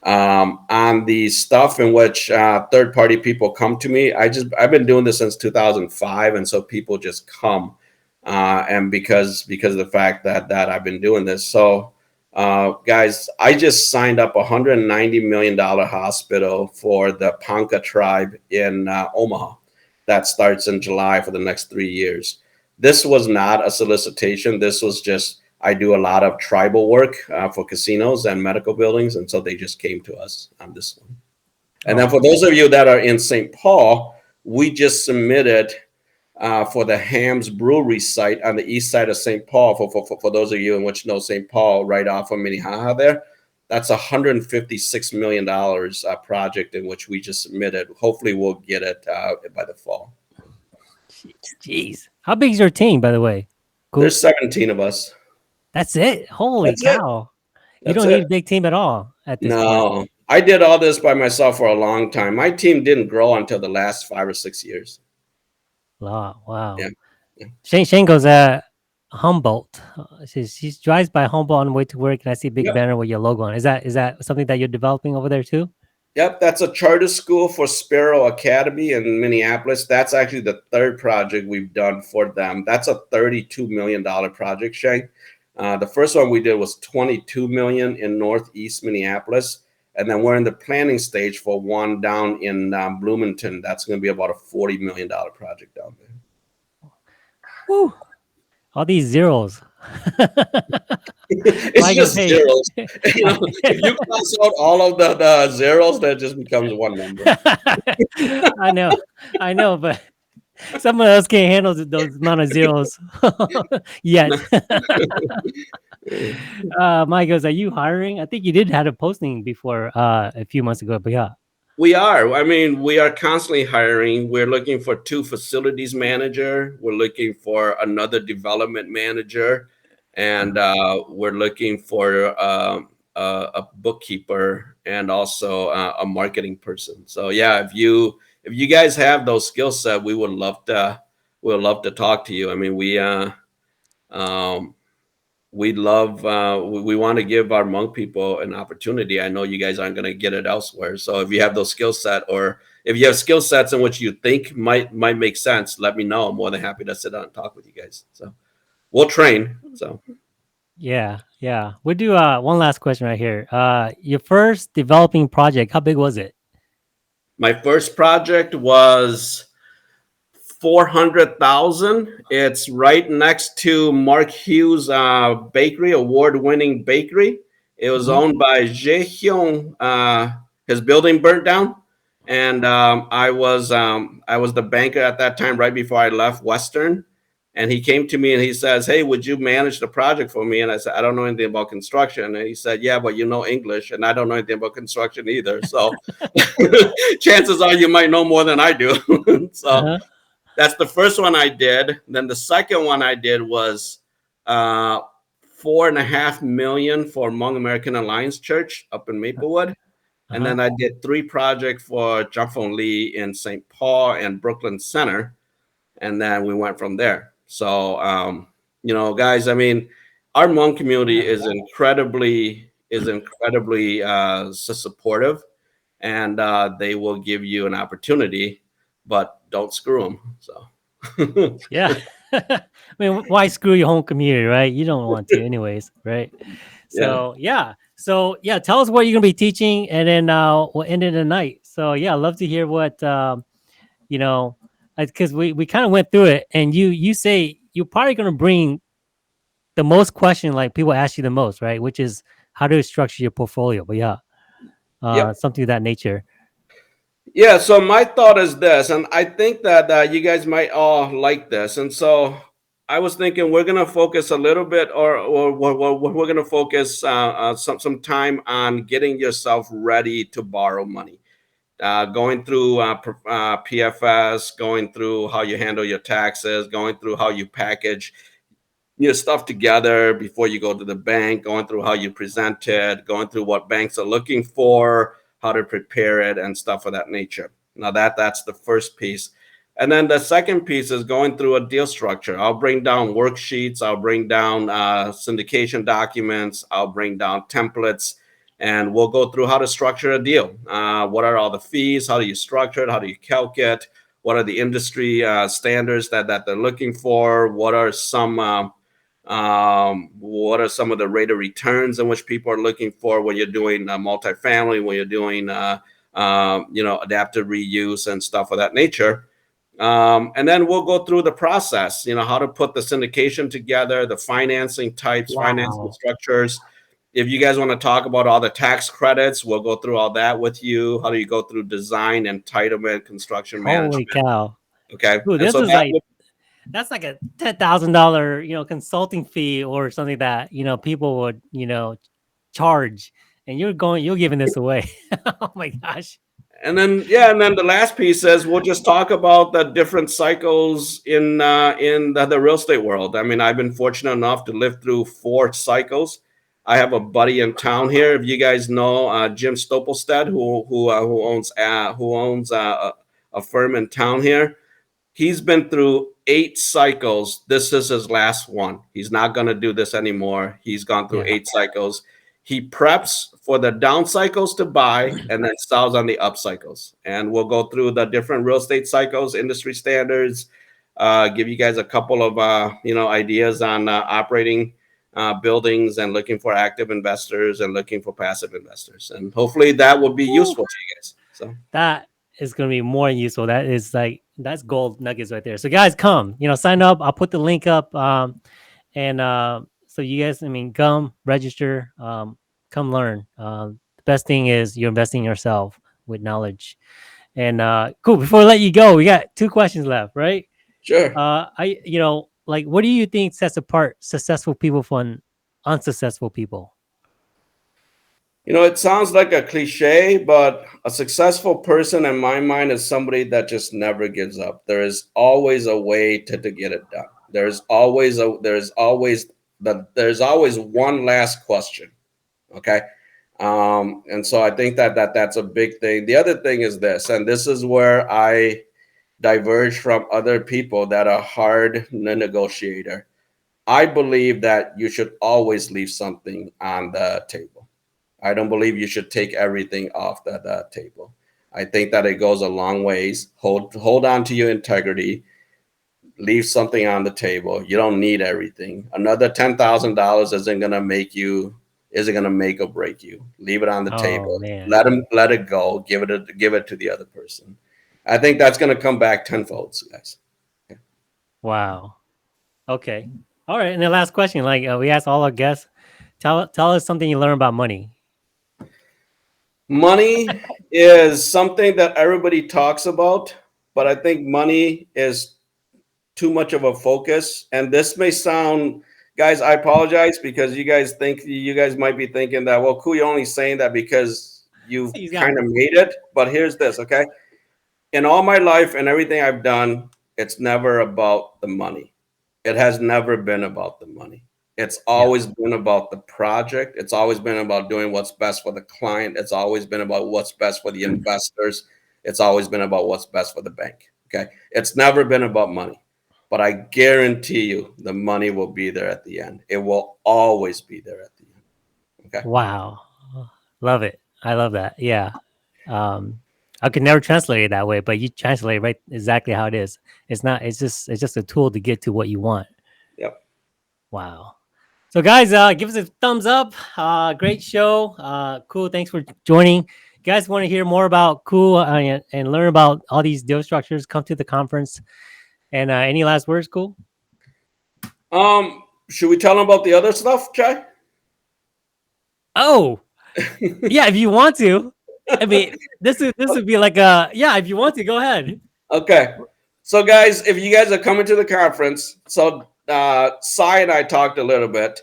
[SPEAKER 3] On the stuff in which third party people come to me, I've been doing this since 2005, and so people just come, and because of the fact that I've been doing this. So guys, I just signed up $190 million hospital for the Ponca tribe in Omaha. That starts in July for the next 3 years. This was not a solicitation. This was just, I do a lot of tribal work for casinos and medical buildings. And so they just came to us on this one. And then for those of you that are in St. Paul, we just submitted for the Hams Brewery site on the east side of St. Paul. For those of you in which know St. Paul, right off of Minnehaha there, that's $156 million project in which we just submitted. Hopefully we'll get it by the fall.
[SPEAKER 2] Jeez. How big is your team, by the way? Cool.
[SPEAKER 3] There's 17 of us.
[SPEAKER 2] That's it? Holy
[SPEAKER 3] That's
[SPEAKER 2] cow. You don't need a big team at all at this point.
[SPEAKER 3] No, I did all this by myself for a long time. My team didn't grow until the last 5 or 6 years.
[SPEAKER 2] Wow.
[SPEAKER 3] Yeah.
[SPEAKER 2] Shane goes, Humboldt. She drives by Humboldt on the way to work, and I see a big banner with your logo on. Is that something that you're developing over there too?
[SPEAKER 3] Yep, that's a charter school for Sparrow Academy in Minneapolis. That's actually the third project we've done for them. That's a $32 million project, Shane. The first one we did was $22 million in Northeast Minneapolis. And then we're in the planning stage for one down in Bloomington. That's going to be about a $40 million project down there.
[SPEAKER 2] Woo. All these zeros.
[SPEAKER 3] It's
[SPEAKER 2] Michael,
[SPEAKER 3] just
[SPEAKER 2] hey.
[SPEAKER 3] zeros. If you cross out all of the zeros, that just becomes one number.
[SPEAKER 2] I know, but someone else can't handle those amount of zeros yet. Michael, are you hiring? I think you did have a posting before a few months ago, but yeah.
[SPEAKER 3] We are. I mean, we are constantly hiring. We're looking for 2 facilities manager. We're looking for another development manager, and we're looking for a bookkeeper and also a marketing person. So yeah, if you guys have those skill set, we would love to talk to you. I mean, we love we want to give our Hmong people an opportunity. I know you guys aren't going to get it elsewhere. So if you have those skill set, or if you have skill sets in which you think might make sense, let me know. I'm more than happy to sit down and talk with you guys. So we'll train. So
[SPEAKER 2] Yeah. We'll do one last question right here. Your first developing project, how big was it?
[SPEAKER 3] my first project was 400,000. It's right next to Mark Hughes Bakery, award-winning bakery. It was owned by Jae Hyung. His building burnt down, and I was the banker at that time, right before I left Western. And he came to me and he says, "Hey, would you manage the project for me?" And I said, "I don't know anything about construction." And he said, "Yeah, but you know English, and I don't know anything about construction either. So chances are you might know more than I do." So that's the first one I did. Then the second one I did was 4.5 million for Hmong American Alliance Church up in Maplewood. And then I did 3 projects for Jafong Lee in St. Paul and Brooklyn Center. And then we went from there. So, guys, I mean, our Hmong community is incredibly supportive, and they will give you an opportunity, but don't screw them. So,
[SPEAKER 2] Yeah. I mean, why screw your home community, right? You don't want to anyways, right? So yeah. Tell us what you're gonna be teaching, and then we'll end it tonight. So yeah, I'd love to hear what because we kind of went through it, and you say you're probably gonna bring the most question, like people ask you the most, right? Which is how to structure your portfolio. But yeah,
[SPEAKER 3] Yep.
[SPEAKER 2] something of that nature.
[SPEAKER 3] Yeah, so my thought is this, and I think that you guys might all like this. And so I was thinking we're going to focus a little bit, or we're going to focus some time on getting yourself ready to borrow money. Going through PFS, going through how you handle your taxes, going through how you package your stuff together before you go to the bank, going through how you present it, going through what banks are looking for, how to prepare it, and stuff of that nature. Now that's the first piece. And then the second piece is going through a deal structure. I'll bring down worksheets. I'll bring down syndication documents. I'll bring down templates, and we'll go through how to structure a deal. What are all the fees? How do you structure it? How do you calculate? What are the industry standards that they're looking for? What are some of the rate of returns in which people are looking for when you're doing multifamily, when you're doing adaptive reuse and stuff of that nature. And then we'll go through the process, how to put the syndication together, the financing types, financing structures. If you guys want to talk about all the tax credits, we'll go through all that with you. How do you go through design, entitlement, construction management?
[SPEAKER 2] Holy cow.
[SPEAKER 3] Okay.
[SPEAKER 2] Ooh, this is like that's like a $10,000 consulting fee or something that people would charge, and you're giving this away. Oh my gosh.
[SPEAKER 3] And then the last piece is we'll just talk about the different cycles in the real estate world. I mean, I've been fortunate enough to live through 4 cycles. I have a buddy in town here. If you guys know Jim Stopelstead, who owns a firm in town here. He's been through 8 cycles. This is his last one. He's not going to do this anymore. He's gone through 8 cycles. He preps for the down cycles to buy and then sells on the up cycles. And we'll go through the different real estate cycles, industry standards, give you guys a couple of ideas on operating buildings and looking for active investors and looking for passive investors. And hopefully that will be useful to you guys. So
[SPEAKER 2] that is going to be more useful. That is like, that's gold nuggets right there. So guys, come, sign up. I'll put the link up. And so you guys, come register, come learn. The best thing is you're investing in yourself with knowledge. And cool. Before I let you go, we got 2 questions left, right?
[SPEAKER 3] sure.
[SPEAKER 2] Like, what do you think sets apart successful people from unsuccessful people?
[SPEAKER 3] It sounds like a cliche, but a successful person in my mind is somebody that just never gives up. There is always a way to get it done. There's always one last question. Okay. And so I think that's a big thing. The other thing is this, and this is where I diverge from other people that are hard negotiator. I believe that you should always leave something on the table. I don't believe you should take everything off the table. I think that it goes a long ways. Hold on to your integrity. Leave something on the table. You don't need everything. Another $10,000 isn't gonna make or break you. Leave it on the table.
[SPEAKER 2] Man.
[SPEAKER 3] Let it go. Give it to the other person. I think that's gonna come back tenfold, guys. Okay.
[SPEAKER 2] Wow. Okay. All right. And the last question, like we asked all our guests, tell us something you learned about money.
[SPEAKER 3] Money is something that everybody talks about, but I think money is too much of a focus. And this may sound, guys, I apologize because you guys might be thinking that, well, Kou, you're only saying that because you kind of made it. But here's this, okay? In all my life and everything I've done, it's never about the money. It has never been about the money. It's always been about the project. It's always been about doing what's best for the client. It's always been about what's best for the investors. It's always been about what's best for the bank. Okay. It's never been about money, but I guarantee you the money will be there at the end. It will always be there at the end. Okay.
[SPEAKER 2] Wow. Love it. I love that. Yeah. I could never translate it that way, but you translate it right exactly how it is. It's just a tool to get to what you want.
[SPEAKER 3] Yep.
[SPEAKER 2] Wow. So guys, give us a thumbs up. Great show. Cool. Thanks for joining. You guys want to hear more about Kou and learn about all these deal structures, come to the conference. And any last words, Kou?
[SPEAKER 3] Should we tell them about the other stuff, Chai?
[SPEAKER 2] Oh, yeah, if you want to. I mean, this would be like if you want to, go ahead.
[SPEAKER 3] Okay. So guys, if you guys are coming to the conference, so Sai and I talked a little bit.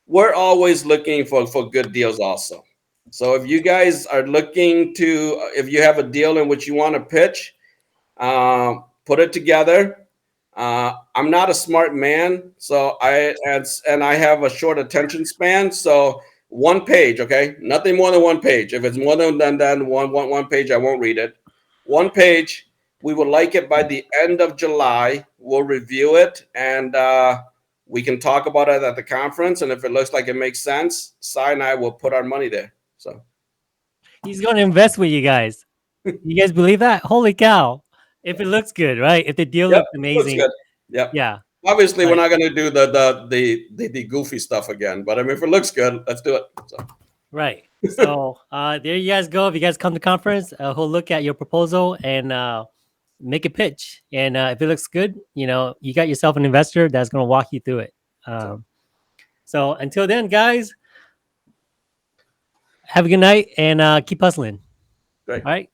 [SPEAKER 3] We're always looking for good deals also. So if you guys are looking to, if you have a deal in which you want to pitch, put it together. I'm not a smart man, so I have a short attention span. So 1 page, okay, nothing more than 1 page. If it's more than one page, I won't read it. 1 page. We would like it by the end of July. We'll review it and we can talk about it at the conference. And if it looks like it makes sense, Sai and I will put our money there. So
[SPEAKER 2] he's going to invest with you guys. You guys believe that? Holy cow! If it looks good, right? If the deal looks amazing,
[SPEAKER 3] looks good. Yep.
[SPEAKER 2] Yeah.
[SPEAKER 3] Obviously, we're not going to do the goofy stuff again. But I mean, if it looks good, let's do it. So.
[SPEAKER 2] Right. So there you guys go. If you guys come to conference, he'll look at your proposal and make a pitch. And if it looks good, you got yourself an investor that's going to walk you through it. So until then, guys, have a good night and keep hustling.
[SPEAKER 3] Great.
[SPEAKER 2] All right.